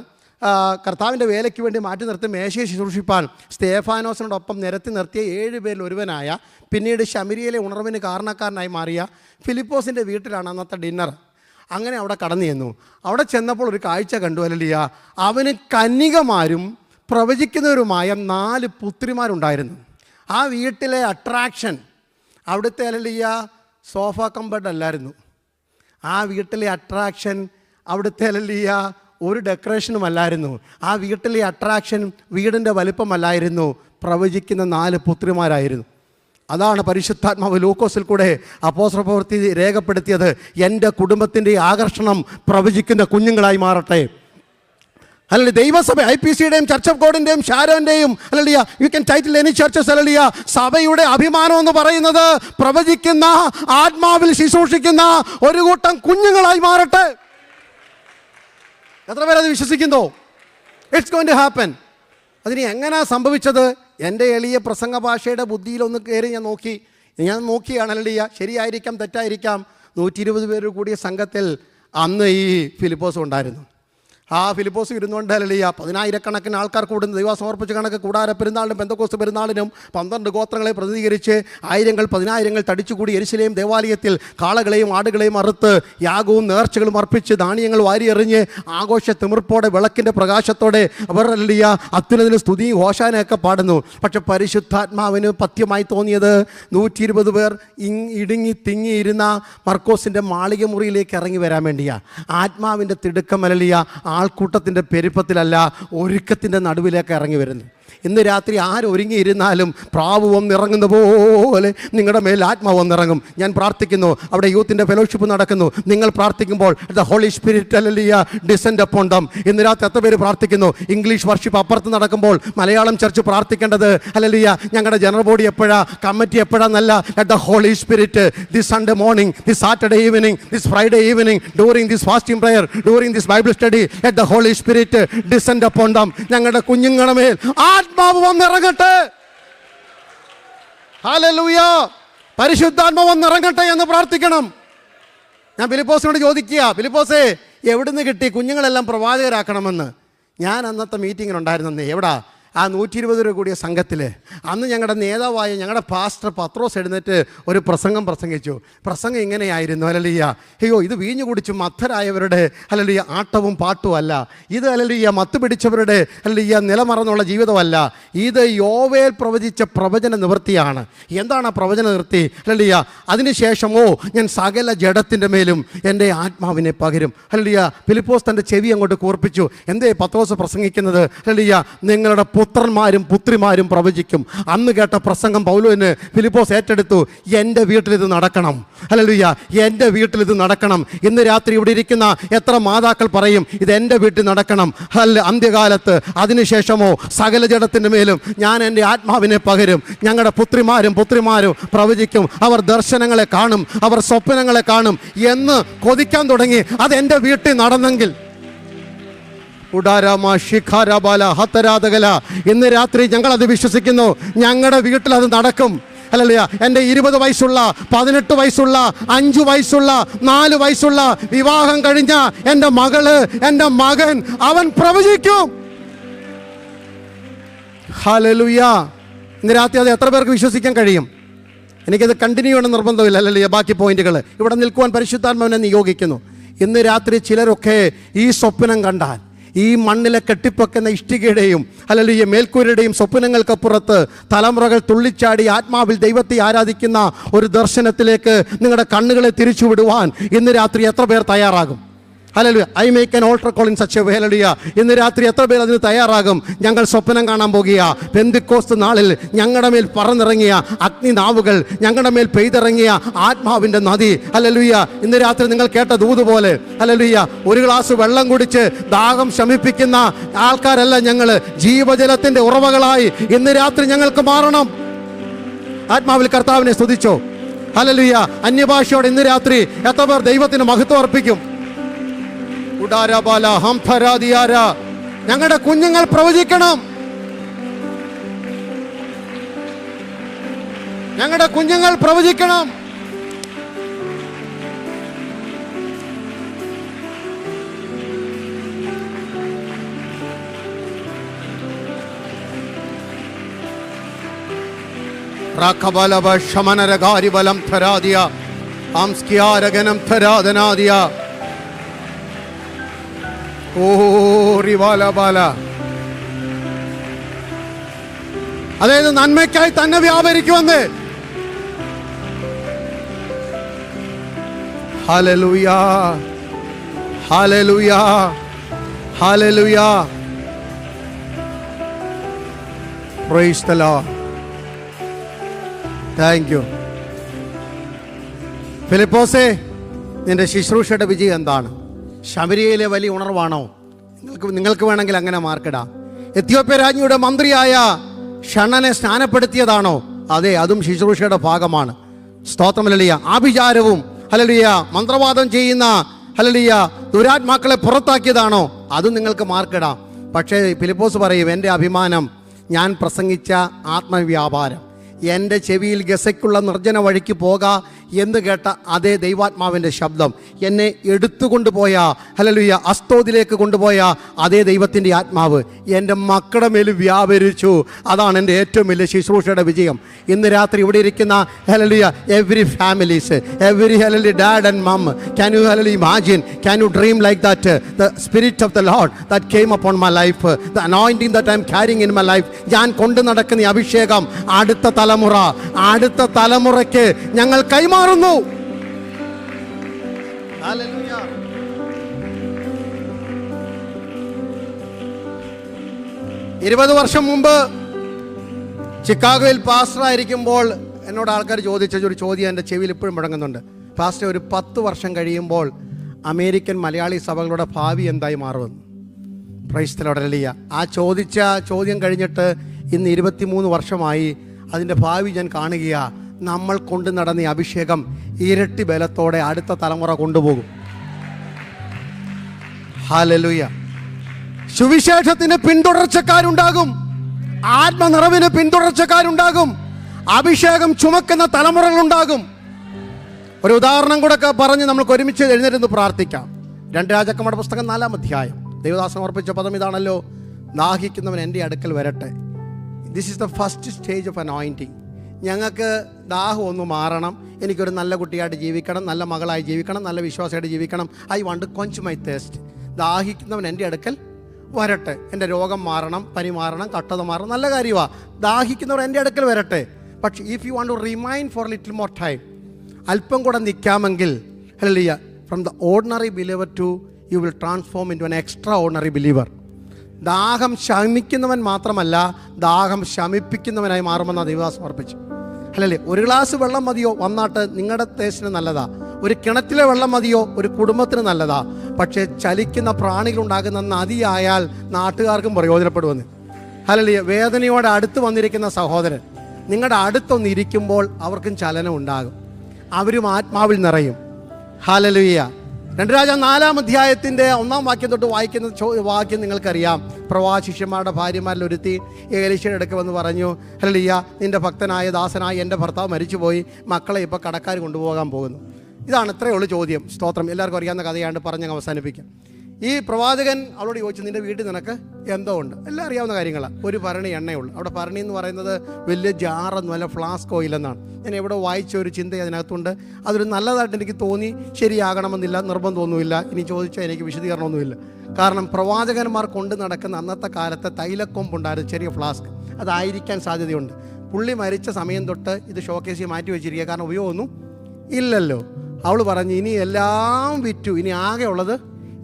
കർത്താവിൻ്റെ വേലയ്ക്ക് വേണ്ടി മാറ്റി നിർത്തി മേശയെ ശുശ്രൂഷിപ്പാൻ സ്തേഫാനോസിനോടൊപ്പം നിരത്തി നിർത്തിയ 7 പേരിൽ ഒരുവനായ, പിന്നീട് ശമരിയയിലെ ഉണർവിന് കാരണക്കാരനായി മാറിയ ഫിലിപ്പോസിൻ്റെ വീട്ടിലാണ് അന്നത്തെ ഡിന്നർ. അങ്ങനെ അവിടെ കടന്നു ചെന്നു. അവിടെ ചെന്നപ്പോൾ ഒരു കാഴ്ച കണ്ടു. ഹല്ലേലൂയ. അവന് കന്യകമാരും പ്രവചിക്കുന്നവരുമായ 4 പുത്രിമാരുണ്ടായിരുന്നു. ആ വീട്ടിലെ അട്രാക്ഷൻ അവിടുത്തെ ഹല്ലേലൂയ സോഫ കംഫർട്ട് അല്ലായിരുന്നു. ആ വീട്ടിലെ അട്രാക്ഷൻ അവിടുത്തെ ഹല്ലേലൂയ ഒരു ഡെക്കറേഷനും അല്ലായിരുന്നു. ആ വീട്ടിലെ അട്രാക്ഷൻ വീടിൻ്റെ വലിപ്പമല്ലായിരുന്നു. പ്രവചിക്കുന്ന 4 പുത്രിമാരായിരുന്നു. അതാണ് പരിശുദ്ധാത്മാവ് ലൂക്കോസിൽ കൂടെ അപ്പോസ്തല പ്രവൃത്തി രേഖപ്പെടുത്തിയത്. എൻ്റെ കുടുംബത്തിൻ്റെ ആകർഷണം പ്രവചിക്കുന്ന കുഞ്ഞുങ്ങളായി മാറട്ടെ. അല്ലെങ്കിൽ ദൈവസഭ IPCയുടെയും ചർച്ച് ഓഫ് ഗോഡിൻ്റെയും ഷാരോൻ്റെയും hallelujah, you can title any churches, hallelujah, സഭയുടെ അഭിമാനം എന്ന് പറയുന്നത് പ്രവചിക്കുന്ന, ആത്മാവിൽ ശുശ്രൂഷിക്കുന്ന ഒരു കൂട്ടം കുഞ്ഞുങ്ങളായി മാറട്ടെ. എത്ര പേരത് വിശ്വസിക്കുന്നോ? It's going to happen. അതിന് എങ്ങനെയാണ് സംഭവിച്ചത്? എൻ്റെ എളിയ പ്രസംഗ ഭാഷയുടെ ബുദ്ധിയിലൊന്ന് കയറി ഞാൻ നോക്കിയാണ്. ഹല്ലേലൂയ, ശരിയായിരിക്കാം, തെറ്റായിരിക്കാം. 120 പേര് കൂടിയ സംഘത്തിൽ അന്ന് ഈ ഫിലിപ്പോസ് ഉണ്ടായിരുന്നു. ആ ഫിലിപ്പോസ് ഇരുന്നുകൊണ്ട് ഹല്ലേലൂയ 10,000-കണക്കിന് ആൾക്കാർ കൂടുന്ന ദൈവം സമർപ്പിച്ച കണക്ക് കൂടാര പെരുന്നാളിനും പെന്തക്കോസ്ത് പെരുന്നാളിനും 12 ഗോത്രങ്ങളെ പ്രതിനിധീകരിച്ച് 1000-10,000 തടിച്ചുകൂടി യെരുശലേം ദേവാലയത്തിൽ കാളകളെയും ആടുകളെയും അറുത്ത് യാഗവും നേർച്ചകളും അർപ്പിച്ച് ധാന്യങ്ങൾ വാരിയെറിഞ്ഞ് ആഘോഷ തിമിർപ്പോടെ വിളക്കിൻ്റെ പ്രകാശത്തോടെ അവർ ഹല്ലേലൂയ അത്യുന്നതിന് സ്തുതിയും ഹോശാനയൊക്കെ പാടുന്നു. പക്ഷെ പരിശുദ്ധാത്മാവിന് പഥ്യമായി തോന്നിയത് 120 പേർ ഇടുങ്ങി തിങ്ങിയിരുന്ന മർക്കോസിൻ്റെ മാളിക മുറിയിലേക്ക് ഇറങ്ങി വരാൻ വേണ്ടിയാണ്. ആത്മാവിൻ്റെ തിടുക്കം ഹല്ലേലൂയ ആൾക്കൂട്ടത്തിൻ്റെ പെരുപ്പത്തിലല്ല, ഒരുക്കത്തിൻ്റെ നടുവിലേക്ക് ഇറങ്ങി വരുന്നു. ഇന്ന് രാത്രി ആരൊരുങ്ങിയിരുന്നാലും പ്രാവ് വന്നിറങ്ങുന്ന പോലെ നിങ്ങളുടെ മേൽ ആത്മാവ് വന്നിറങ്ങും. ഞാൻ പ്രാർത്ഥിക്കുന്നു, അവിടെ യൂത്തിൻ്റെ ഫെലോഷിപ്പ് നടക്കുന്നു. നിങ്ങൾ പ്രാർത്ഥിക്കുമ്പോൾ the Holy Spirit hallelujah descend upon them. ഇന്ന് രാത്രി എത്ര പേര് പ്രാർത്ഥിക്കുന്നു? ഇംഗ്ലീഷ് വർഷിപ്പ് അപ്പുറത്ത് നടക്കുമ്പോൾ മലയാളം ചർച്ച് പ്രാർത്ഥിക്കേണ്ടത് ഹല്ലേലൂയ ഞങ്ങളുടെ ജനറൽ ബോഡി എപ്പോഴാ, കമ്മിറ്റി എപ്പോഴാന്നല്ല. Let the Holy Spirit this Sunday morning, this Saturday evening, this Friday evening, during this fasting prayer, during this Bible study, let the Holy Spirit descend upon them. ഞങ്ങളുടെ കുഞ്ഞുങ്ങളുടെ മേൽ ആത്മാവ് വന്നിറങ്ങട്ടെ. Hallelujah. പരിശുദ്ധാത്മാവ് വന്നിറങ്ങട്ടെ എന്ന് പ്രാർത്ഥിക്കണം. ഞാൻ ഫിലിപ്പോസിനോട് ചോദിക്കുക, ഫിലിപ്പോസേ എവിടുന്ന് കിട്ടി കുഞ്ഞുങ്ങളെല്ലാം പ്രവാചകരാക്കണമെന്ന്? ഞാൻ അന്നത്തെ മീറ്റിങ്ങിനുണ്ടായിരുന്നേ. എവിടാ? ആ 120 രൂപ കൂടിയ സംഘത്തിൽ അന്ന് ഞങ്ങളുടെ നേതാവായ ഞങ്ങളുടെ പാസ്റ്റർ പത്രോസ് എഴുന്നേറ്റ് ഒരു പ്രസംഗം പ്രസംഗിച്ചു. പ്രസംഗം ഇങ്ങനെയായിരുന്നു, ഹല്ലേലൂയ, അയ്യോ ഇത് വീഞ്ഞു കുടിച്ച് മത്തരായവരുടെ ഹല്ലേലൂയ ആട്ടവും പാട്ടും അല്ല, ഇത് ഹല്ലേലൂയ മത്ത് പിടിച്ചവരുടെ ഹല്ലേലൂയ നിലമറന്നുള്ള ജീവിതമല്ല, ഇത് യോവേൽ പ്രവചിച്ച പ്രവചന നിവൃത്തിയാണ്. എന്താണ് ആ പ്രവചന നിവൃത്തി? ഹല്ലേലൂയ, അതിനുശേഷമോ ഞാൻ സകല ജഡത്തിൻ്റെ മേലും എൻ്റെ ആത്മാവിനെ പകരും. ഹല്ലേലൂയ, ഫിലിപ്പോസ് തൻ്റെ ചെവി അങ്ങോട്ട് കൂർപ്പിച്ചു. എന്തേ പത്രോസ് പ്രസംഗിക്കുന്നത്? ഹല്ലേലൂയ, നിങ്ങളുടെ പുത്രന്മാരും പുത്രിമാരും പ്രവചിക്കും. അന്ന് കേട്ട പ്രസംഗം പൗലോസിന് ഫിലിപ്പോസ് ഏറ്റെടുത്തു. എൻ്റെ വീട്ടിലിത് നടക്കണം. ഹല്ലേലൂയ, എൻ്റെ വീട്ടിലിത് നടക്കണം. ഇന്ന് രാത്രി ഇവിടെ ഇരിക്കുന്ന എത്ര മാതാക്കൾ പറയും ഇത് എൻ്റെ വീട്ടിൽ നടക്കണം? അന്ത്യകാലത്ത് അതിനുശേഷമോ സകല ജഡത്തിൻ്റെ മേലും ഞാൻ എൻ്റെ ആത്മാവിനെ പകരും. ഞങ്ങളുടെ പുത്രിമാരും പ്രവചിക്കും. അവർ ദർശനങ്ങളെ കാണും, അവർ സ്വപ്നങ്ങളെ കാണും എന്ന് കൊതിക്കാൻ തുടങ്ങി. അതെൻ്റെ വീട്ടിൽ നടന്നെങ്കിൽ ഇന്ന് രാത്രി ഞങ്ങളത് വിശ്വസിക്കുന്നു. ഞങ്ങളുടെ വീട്ടിൽ അത് നടക്കും. ഹല്ലേലൂയ, എൻ്റെ 20 വയസ്സുള്ള 18 വയസ്സുള്ള 5 വയസ്സുള്ള 4 വയസ്സുള്ള വിവാഹം കഴിഞ്ഞ എൻ്റെ മകള്, എൻ്റെ മകൻ, അവൻ പ്രവചിക്കും. ഹല്ലേലൂയ, ഇന്ന് രാത്രി അത് എത്ര പേർക്ക് വിശ്വസിക്കാൻ കഴിയും? എനിക്കത് കണ്ടിന്യൂ ചെയ്യണം നിർബന്ധമില്ല. ഹല്ലേലൂയ, ബാക്കി പോയിന്റുകൾ ഇവിടെ നിൽക്കുവാൻ പരിശുദ്ധാത്മാവിനെ നിയോഗിക്കുന്നു. ഇന്ന് രാത്രി ചിലരൊക്കെ ഈ സ്വപ്നം കണ്ടാൽ ഈ മണ്ണിലെ കെട്ടിപ്പൊക്കുന്ന ഇഷ്ടികയുടെയും ഹല്ലേലൂയ മേൽക്കൂരയുടെയും സ്വപ്നങ്ങൾക്കപ്പുറത്ത് തലമുറകൾ തുള്ളിച്ചാടി ആത്മാവിൽ ദൈവത്തെ ആരാധിക്കുന്ന ഒരു ദർശനത്തിലേക്ക് നിങ്ങളുടെ കണ്ണുകളെ തിരിച്ചുവിടുവാൻ ഇന്ന് രാത്രി എത്ര പേർ തയ്യാറാകും? Hallelujah, I make an alter call in such a way. Hallelujah, ഇന്ന് രാത്രി എത്ര പേർ അതിന് തയ്യാറാകും? ഞങ്ങൾ സ്വപ്നം കാണാൻ പോകുക. പെന്തിക്കോസ്ത് നാളിൽ ഞങ്ങളുടെ മേൽ പറന്നിറങ്ങിയ അഗ്നിനാവുകൾ, ഞങ്ങളുടെ മേൽ പെയ്തിറങ്ങിയ ആത്മാവിൻ്റെ നദി. ഹല്ലേലൂയ, ഇന്ന് രാത്രി നിങ്ങൾ കേട്ട ദൂത് പോലെ ഹല്ലേലൂയ, ഒരു ഗ്ലാസ് വെള്ളം കുടിച്ച് ദാഹം ശമിപ്പിക്കുന്ന ആൾക്കാരല്ല ഞങ്ങൾ, ജീവജലത്തിൻ്റെ ഉറവകളായി ഇന്ന് രാത്രി ഞങ്ങൾക്ക് മാറണം. ആത്മാവിൽ കർത്താവിനെ സ്തുതിച്ചോ? ഹല്ലേലൂയ, അന്യഭാഷയോടെ ഇന്ന് രാത്രി എത്ര പേർ ദൈവത്തിന് മഹത്വം അർപ്പിക്കും? ഞങ്ങളുടെ കുഞ്ഞുങ്ങൾ പ്രവചിക്കണം. ഞങ്ങളുടെ കുഞ്ഞുങ്ങൾ പ്രവചിക്കണം. ശമനരകാരിബലം ധരാദിയ ആംസ്കിയാരഗനം ധരാധനാദിയ. അതായത് നന്മയ്ക്കായി തന്നെ വ്യാപരിക്കുമെന്ന്. Hallelujah, hallelujah, hallelujah. Praise the Lord. Thank you. ഫിലിപ്പോസേ, നിന്റെ ശുശ്രൂഷയുടെ വിജയം എന്താണ്? ശമരിയയിലെ വലിയ ഉണർവാണോ? നിങ്ങൾക്ക് വേണമെങ്കിൽ അങ്ങനെ മാർക്കിടാം. എത്യോപ്യ രാജ്ഞിയുടെ മന്ത്രിയായ ഷണ്ണനെ സ്നാനപ്പെടുത്തിയതാണോ? അതെ, അതും ശുശ്രൂഷയുടെ ഭാഗമാണ്. സ്തോത്രം. ഹല്ലേലൂയ. ആഭിചാരവും ഹല്ലേലൂയ മന്ത്രവാദം ചെയ്യുന്ന ഹല്ലേലൂയ ദുരാത്മാക്കളെ പുറത്താക്കിയതാണോ? അതും നിങ്ങൾക്ക് മാർക്കിടാം. പക്ഷേ ഫിലിപ്പോസ് പറയും, എൻ്റെ അഭിമാനം ഞാൻ പ്രസംഗിച്ച ആത്മവ്യാപാരം, എൻ്റെ ചെവിയിൽ ഗസയ്ക്കുള്ള നിർജ്ജന വഴിക്ക് പോക എന്ന് കേട്ട അതേ ദൈവാത്മാവിൻ്റെ ശബ്ദം, എന്നെ എടുത്തുകൊണ്ടുപോയ ഹല്ലേലൂയ അസ്തോദിലേക്ക് കൊണ്ടുപോയ അതേ ദൈവത്തിൻ്റെ ആത്മാവ് എൻ്റെ മക്കളുടെ മേൽ വ്യാപരിച്ചു. അതാണ് എൻ്റെ ഏറ്റവും വലിയ ശുശ്രൂഷയുടെ വിജയം. ഇന്ന് രാത്രി ഇവിടെ ഇരിക്കുന്ന hallelujah every families, every hallelujah dad and mom, can you hallelujah imagine, can you dream like that the spirit of the Lord that came upon my life, the anointing that I am carrying in my life. ഞാൻ കൊണ്ടു നടക്കുന്ന ഈ അഭിഷേകം അടുത്ത തലമുറയ്ക്ക് ഞങ്ങൾ കൈമാറുന്നു. Hallelujah. 20 വർഷം മുമ്പ് ചിക്കാഗോയിൽ പാസ്റ്ററായിരിക്കുമ്പോൾ എന്നോട് ആൾക്കാർ ചോദിച്ച ഒരു ചോദ്യം എൻ്റെ ചെവിയിൽ ഇപ്പോഴും മുടങ്ങുന്നുണ്ട്. പാസ്റ്റർ, ഒരു 10 വർഷം കഴിയുമ്പോൾ അമേരിക്കൻ മലയാളി സഭകളുടെ ഭാവി എന്തായി മാറുമെന്ന്? Price the Lord. ഹല്ലേലൂയ. ആ ചോദിച്ച ചോദ്യം കഴിഞ്ഞിട്ട് ഇന്ന് 23 വർഷമായി. അതിൻ്റെ ഭാവി ഞാൻ കാണുകയാ. നമ്മൾ കൊണ്ടു നടന്ന ഈ അഭിഷേകം ഇരട്ടി ബലത്തോടെ അടുത്ത തലമുറ കൊണ്ടുപോകും. ഹല്ലേലൂയ. സുവിശേഷത്തിന് പിന്തുടർച്ചക്കാരുണ്ടാകും, ആത്മനിറവിന് പിന്തുടർച്ചക്കാരുണ്ടാകും, അഭിഷേകം ചുമക്കുന്ന തലമുറകളുണ്ടാകും. ഒരു ഉദാഹരണം കൂടെ പറഞ്ഞ് നമുക്ക് ഒരുമിച്ച് എഴുന്നേറ്റ് പ്രാർത്ഥിക്കാം. 2 രാജാക്കന്മാരുടെ പുസ്തകം 4-ാം അധ്യായം. ദൈവദാസൻ ഓർപ്പിച്ച പദം ഇതാണല്ലോ, ദാഹിക്കുന്നവൻ എൻ്റെ അടുക്കൽ വരട്ടെ, this is the first stage of anointing. ഞങ്ങൾക്ക് ദാഹം ഒന്ന് മാറണം, എനിക്കൊരു നല്ല കുട്ടിയായിട്ട് ജീവിക്കണം, നല്ല മകളായി ജീവിക്കണം, നല്ല വിശ്വാസമായിട്ട് ജീവിക്കണം. I want to quench my thirst. ദാഹിക്കുന്നവൻ എൻ്റെ അടുക്കൽ വരട്ടെ. എൻ്റെ രോഗം മാറണം, പനി മാറണം, കട്ടത മാറണം, നല്ല കാര്യമാണ്. ദാഹിക്കുന്നവർ എൻ്റെ അടുക്കൽ വരട്ടെ. പക്ഷേ if you want to remain for little more time, അല്പം കൂടെ നിൽക്കാമെങ്കിൽ, hallelujah, from the ordinary believer to you will transform into an extraordinary believer. ദാഹം ശമിക്കുന്നവൻ മാത്രമല്ല, ദാഹം ശമിപ്പിക്കുന്നവനായി മാറുമെന്നാണ് ദൈവദാസൻ സമർപ്പിച്ചു. അല്ലല്ലേ, ഒരു ഗ്ലാസ് വെള്ളം മതിയോ വന്നാട്ട് നിങ്ങളുടെ ടേസ്റ്റിന് നല്ലതാ. ഒരു കിണറ്റിലെ വെള്ളം മതിയോ ഒരു കുടുംബത്തിന് നല്ലതാ. പക്ഷേ ചലിക്കുന്ന പ്രാണികളുണ്ടാകുന്ന നദിയായാൽ നാട്ടുകാർക്കും പ്രയോജനപ്പെടുമെന്ന്. അല്ലല്ലേ, വേദനയോടെ അടുത്ത് വന്നിരിക്കുന്ന സഹോദരൻ നിങ്ങളുടെ അടുത്തൊന്ന് ഇരിക്കുമ്പോൾ അവർക്കും ചലനം ഉണ്ടാകും, അവരും ആത്മാവിൽ നിറയും. ഹല്ലേലൂയ. 2 രാജാവ് 4-ാം അധ്യായത്തിൻ്റെ 1-ാം വാക്യം തൊട്ട് വായിക്കുന്ന വാക്യം നിങ്ങൾക്കറിയാം. പ്രവാചിഷ്യന്മാരുടെ ഭാര്യമാരിൽ ഒരുത്തി ഏലീശയുടെ അടുക്ക് വന്ന് പറഞ്ഞു, ഹല്ലേലൂയ, നിൻ്റെ ഭക്തനായ ദാസനായ എൻ്റെ ഭർത്താവ് മരിച്ചുപോയി, മക്കളെ ഇപ്പോൾ കടക്കാർ കൊണ്ടുപോകാൻ പോകുന്നു. ഇതാണ് ഇത്രയേ ഉള്ളൂ ചോദ്യം. സ്തോത്രം. എല്ലാവർക്കും അറിയാവുന്ന കഥയാണ്ട് പറഞ്ഞ് അവസാനിപ്പിക്കാം. ഈ പ്രവാചകൻ അവളോട് ചോദിച്ചു, നിൻ്റെ വീട്ടിൽ നിനക്ക് എന്തോ ഉണ്ട്? എല്ലാം അറിയാവുന്ന കാര്യങ്ങളാണ്. ഒരു ഭരണി എണ്ണയുള്ളൂ. അവിടെ ഭരണി എന്ന് പറയുന്നത് വലിയ ജാറൊന്നുമല്ല, ഫ്ലാസ്ക് ഓയിലെന്നാണ്. ഞാൻ എവിടെ വായിച്ച ഒരു ചിന്ത അതിനകത്തുണ്ട്. അതൊരു നല്ലതായിട്ട് എനിക്ക് തോന്നി. ശരിയാകണമെന്നില്ല, നിർബന്ധമൊന്നുമില്ല. ഇനി ചോദിച്ചാൽ എനിക്ക് വിശദീകരണമൊന്നുമില്ല. കാരണം പ്രവാചകന്മാർ കൊണ്ട് നടക്കുന്ന അന്നത്തെ കാലത്തെ തൈലക്കൊമ്പുണ്ടായിരുന്നു, ചെറിയ ഫ്ലാസ്ക്. അതായിരിക്കാൻ സാധ്യതയുണ്ട്. പുള്ളി മരിച്ച സമയം തൊട്ട് ഇത് ഷോക്കേസിൽ മാറ്റി വെച്ചിരിക്കുക, കാരണം ഉപയോഗമൊന്നും ഇല്ലല്ലോ. അവൾ പറഞ്ഞു, ഇനി എല്ലാം വിറ്റു, ഇനി ആകെ ഉള്ളത്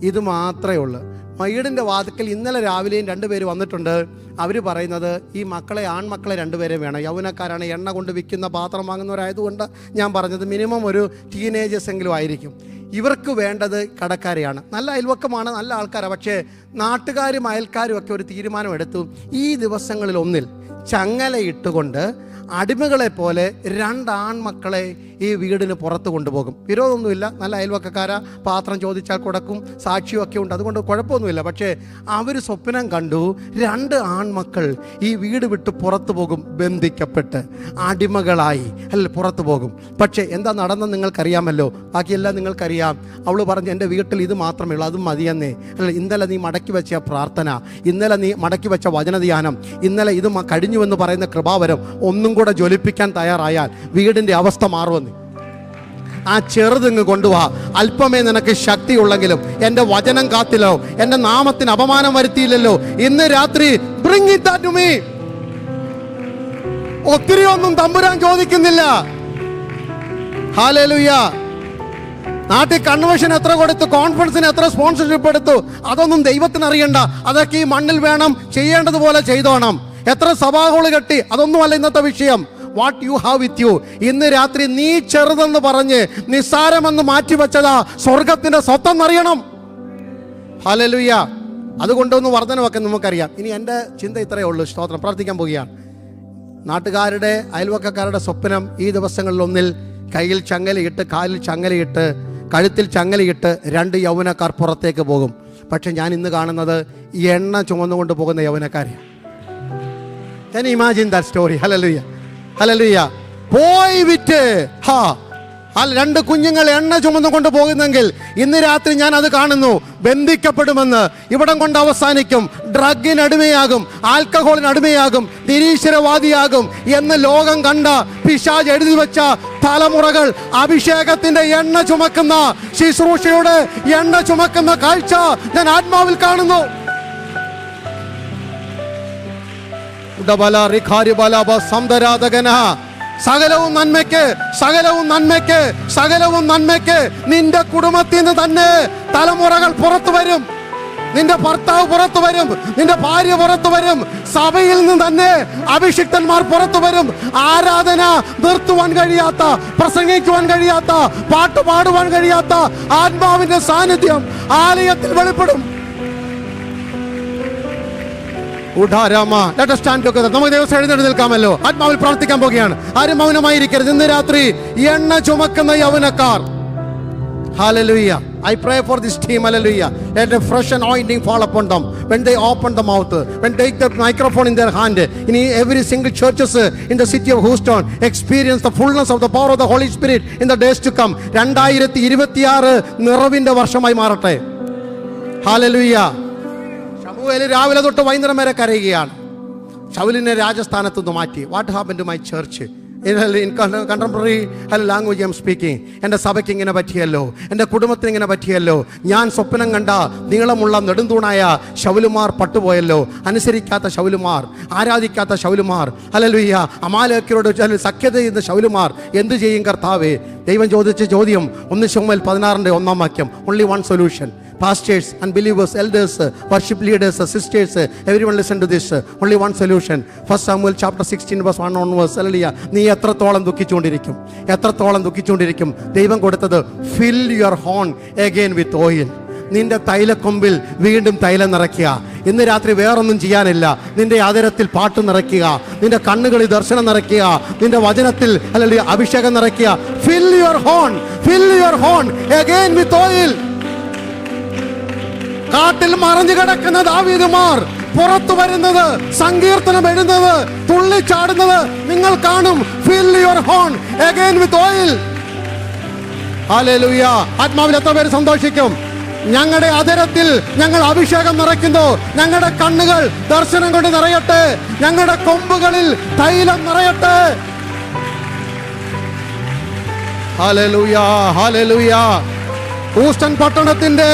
ഇത് മാത്രമേ ഉള്ളൂ. വീടിൻ്റെ വാതിക്കൽ ഇന്നലെ രാവിലെയും 2 പേര് വന്നിട്ടുണ്ട്. അവർ പറയുന്നത് ഈ മക്കളെ, ആൺമക്കളെ 2 പേരെ വേണം. യൗവനക്കാരാണ്, എണ്ണ കൊണ്ട് വിൽക്കുന്ന പാത്രം വാങ്ങുന്നവരായതുകൊണ്ട് ഞാൻ പറഞ്ഞത് മിനിമം ഒരു ടീനേജേഴ്സ് എങ്കിലും ആയിരിക്കും. ഇവർക്ക് വേണ്ടത് കടക്കാരെയാണ്. നല്ല അയൽവക്കമാണ്, നല്ല ആൾക്കാരാണ്. പക്ഷേ നാട്ടുകാരും അയൽക്കാരും ഒക്കെ ഒരു തീരുമാനമെടുത്തു, ഈ ദിവസങ്ങളിലൊന്നിൽ ചങ്ങലയിട്ടുകൊണ്ട് അടിമകളെ പോലെ 2 ആൺമക്കളെ ഈ വീടിന് പുറത്ത് കൊണ്ടുപോകും. വിരോധമൊന്നുമില്ല, നല്ല അയൽവക്കക്കാരാ, പാത്രം ചോദിച്ചാൽ കൊടുക്കും, സാക്ഷിയൊക്കെ ഉണ്ട്, അതുകൊണ്ട് കുഴപ്പമൊന്നുമില്ല. പക്ഷേ അവർ സ്വപ്നം കണ്ടു, 2 ആൺമക്കൾ ഈ വീട് വിട്ട് പുറത്തു പോകും, ബന്ധിക്കപ്പെട്ട് അടിമകളായി പുറത്തു പോകും. പക്ഷേ എന്താ നടന്നെന്ന് നിങ്ങൾക്കറിയാമല്ലോ, ബാക്കിയെല്ലാം നിങ്ങൾക്കറിയാം. അവൾ പറഞ്ഞു, എൻ്റെ വീട്ടിൽ ഇത് മാത്രമേ ഉള്ളൂ, അതും മതിയെന്നേ. ഇന്നലെ നീ മടക്കി വെച്ച പ്രാർത്ഥന, ഇന്നലെ നീ മടക്കി വെച്ച വചനധ്യാനം, ഇന്നലെ ഇത് കഴിഞ്ഞുവെന്ന് പറയുന്ന കൃപാവരം ഒന്നും കൂടെ ജ്വലിപ്പിക്കാൻ തയ്യാറായാൽ വീടിൻ്റെ അവസ്ഥ മാറുമെന്ന്. ആ ചെറുതിങ്ങ് കൊണ്ടുപോവാ. അല്പമേ നിനക്ക് ശക്തിയുള്ളെങ്കിലും എൻ്റെ വചനം കാത്തില്ലോ, എൻ്റെ നാമത്തിന് അപമാനം വരുത്തിയില്ലല്ലോ. ഇന്ന് രാത്രി bring it that to me. ഒത്തിരി ഒന്നും തമ്പുരാൻ ചോദിക്കുന്നില്ല. ഹല്ലേലൂയ. നാട്ടിൽ കൺവെൻഷൻ എത്ര കൊടുത്തു, കോൺഫറൻസിന് എത്ര സ്പോൺസർഷിപ്പ് എടുത്തു, അതൊന്നും ദൈവത്തിന് അറിയണ്ട. അതൊക്കെ ഈ മണ്ണിൽ വേണം, ചെയ്യേണ്ടതുപോലെ ചെയ്തോണം. എത്ര സഭാഹോള് കെട്ടി, അതൊന്നുമല്ല ഇന്നത്തെ വിഷയം. What you have with you. ഇന്ന് രാത്രി നീ ചെറുതെന്ന് പറഞ്ഞ് നിസ്സാരമെന്ന് മാറ്റിവെച്ചതാ സ്വർഗത്തിന്റെ സ്വത്തെന്നറിയണം. ഹല്ലേലൂയ. അതുകൊണ്ടൊന്ന് വർധനമൊക്കെ നമുക്കറിയാം. ഇനി എൻ്റെ ചിന്ത ഇത്രയേ ഉള്ളൂ. സ്തോത്രം. പ്രാർത്ഥിക്കാൻ പോവുകയാണ്. നാട്ടുകാരുടെ, അയൽവക്കക്കാരുടെ സ്വപ്നം ഈ ദിവസങ്ങളിലൊന്നിൽ കയ്യിൽ ചങ്ങലയിട്ട്, കാലിൽ ചങ്ങലയിട്ട്, കഴുത്തിൽ ചങ്ങലയിട്ട് 2 യൗവനക്കാർ പുറത്തേക്ക് പോകും. പക്ഷെ ഞാൻ ഇന്ന് കാണുന്നത് എണ്ണ ചുമന്നുകൊണ്ട് പോകുന്ന യൗവനക്കാരെയാണ്. Can you imagine that story? Hallelujah. Hallelujah. പോയി വിറ്റ് 2 കുഞ്ഞുങ്ങൾ എണ്ണ ചുമന്നുകൊണ്ട് പോകുന്നെങ്കിൽ ഇന്ന് രാത്രി ഞാൻ അത് കാണുന്നു. ബന്ധിക്കപ്പെടുമെന്ന്, ഇവിടം കൊണ്ട് അവസാനിക്കും, ഡ്രഗിന് അടിമയാകും, ആൽക്കഹോളിന് അടിമയാകും, നിരീശ്വരവാദിയാകും എന്ന് ലോകം കണ്ട പിശാച് എഴുതി വെച്ച തലമുറകൾ അഭിഷേകത്തിന്റെ എണ്ണ ചുമക്കുന്ന, ശുശ്രൂഷയുടെ എണ്ണ ചുമക്കുന്ന കാഴ്ച ഞാൻ ആത്മാവിൽ കാണുന്നു. സകലവും നന്മയ്ക്ക്, സകലവും നന്മയ്ക്ക്, സകലവും നന്മയ്ക്ക്. നിന്റെ കുടുംബത്തിൽ നിന്ന് തന്നെ തലമുറകൾ പുറത്തു വരും. നിന്റെ ഭർത്താവ് പുറത്തു വരും, നിന്റെ ഭാര്യ പുറത്തു വരും, സഭയിൽ നിന്ന് തന്നെ അഭിഷിക്തന്മാർ പുറത്തു വരും. ആരാധന നിർത്തുവാൻ കഴിയാത്ത, പ്രസംഗിക്കുവാൻ കഴിയാത്ത, പാട്ട് പാടുവാൻ കഴിയാത്ത ആത്മാവിന്റെ സാന്നിധ്യം ആലയത്തിൽ വെളിപ്പെടും. നമുക്ക് ദിവസം എഴുന്നേറ്റ് നിൽക്കാമല്ലോ. ആത്മാവിൽ പ്രാർത്ഥിക്കാൻ പോകുകയാണ്. ആരും മൗനമായിരിക്കരുത്. ഇന്ന് രാത്രി എണ്ണ ചുമക്കുന്ന യൗവനക്കാർ. Hallelujah. I pray for this team. Hallelujah. Let a fresh anointing fall upon them when they open the mouth, when they take the microphone in their hand. In every single churches in the city of Houston experience the fullness of the power of the Holy Spirit in the days to come. 2026 നിറവിന്റെ വർഷമായി മാറട്ടെ. Hallelujah. ശമൂവേൽ രാവിലെ തൊട്ട് വൈകുന്നേരം വരെ കരയുകയാണ്. ശൗലിനെ രാജസ്ഥാനത്ത് നിന്ന് മാറ്റി. What happen to my church? In contemporary language I am speaking. എൻ്റെ സഭയ്ക്ക് ഇങ്ങനെ പറ്റിയല്ലോ, എൻ്റെ കുടുംബത്തിന് ഇങ്ങനെ പറ്റിയല്ലോ. ഞാൻ സ്വപ്നം കണ്ട നീളമുള്ള നെടുന്തൂണായ ശൗലുമാർ പട്ടുപോയല്ലോ. അനുസരിക്കാത്ത ശൗലുമാർ, ആരാധിക്കാത്ത ശൗലുമാർ, ഹല്ലേലൂയ, അമാലേക്യരോട് സഖ്യത ചെയ്യുന്ന ശൗലുമാർ എന്തു ചെയ്യും കർത്താവേ? ദൈവം ചോദിച്ച ചോദ്യം 1 ശമൂവേൽ 16:1 only one solution. Pastors and believers, elders, worship leaders, sisters, everyone listen to this. Only one solution. 1 Samuel chapter 16 verse 1 onwards. Hallelujah. നീ എത്രത്തോളം ദുഃഖിച്ചുകൊണ്ടിരിക്കും? ദൈവം കൊടുത്തത് fill your horn again with oil. നിന്റെ തൈലക്കൊമ്പിൽ വീണ്ടും തൈലം നിറയ്ക്കുക. ഇന്ന് രാത്രി വേറൊന്നും ചെയ്യാനില്ല. നിന്റെ ആദരത്തിൽ പാട്ട് നിറയ്ക്കുക, നിന്റെ കണ്ണുകളിൽ ദർശനം നിറയ്ക്കുക, നിന്റെ വചനത്തിൽ ഹല്ലേലൂയ അഭിഷേകം നിറയ്ക്കുക. Fill your horn again with oil. കാട്ടിൽ മറഞ്ഞു കിടക്കുന്ന ദാവീദുമാർ പുറത്തു വരുന്നത്, സങ്കീർത്തനം എഴുതുന്നത്, തുള്ളിച്ചാടുന്നത് നിങ്ങൾ കാണും. Fill your horn again with oil. Hallelujah. ആത്മാവിൽ എത്ര പേര് സന്തോഷിക്കും? ഞങ്ങളുടെ അധരത്തിൽ ഞങ്ങൾ അഭിഷേകം നിറയ്ക്കുന്നു. ഞങ്ങളുടെ കണ്ണുകൾ ദർശനം കൊണ്ട് നിറയട്ടെ. ഞങ്ങളുടെ കൊമ്പുകളിൽ തൈലം നിറയട്ടെ. Hallelujah, hallelujah. ഹൂസ്റ്റൺ പട്ടണത്തിന്റെ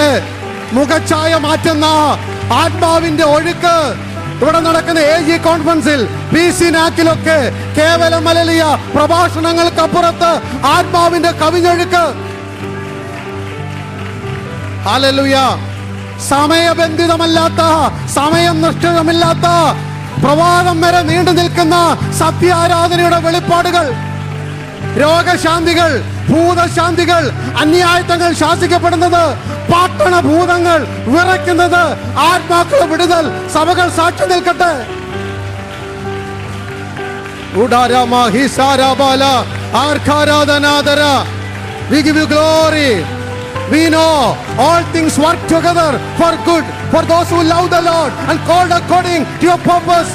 മുഖഛായ മാറ്റുന്ന ആത്മാവിന്റെ ഒഴുക്ക് ഇവിടെ നടക്കുന്ന AG കോൺഫറൻസിൽ, PC നാക്കിലൊക്കെ കേവലം ഹല്ലേലൂയ പ്രഭാഷണങ്ങൾക്കപ്പുറത്ത് ആത്മാവിന്റെ കവിഞ്ഞൊഴുക്ക്. ഹല്ലേലൂയ. സമയബന്ധിതമല്ലാത്ത, സമയം നിശ്ചിതമില്ലാത്ത, പ്രഭാതം വരെ നീണ്ടു നിൽക്കുന്ന സത്യാരാധനയുടെ വെളിപ്പാടുകൾ, രോഗശാന്തികൾ, ഭൂതശാന്തികൾ, അന്യായത്തങ്ങൾ ശാസിക്കപ്പെടുന്നത്, പട്ടണഭൂതങ്ങൾ വിറയ്ക്കുന്നത്, ആത്മാക്കൾ വിടുതൽ, സഭകൾ സാക്ഷി നിൽക്കട്ടെ. We give you glory. We know all things work together for good for those who love the Lord and called according to your purpose.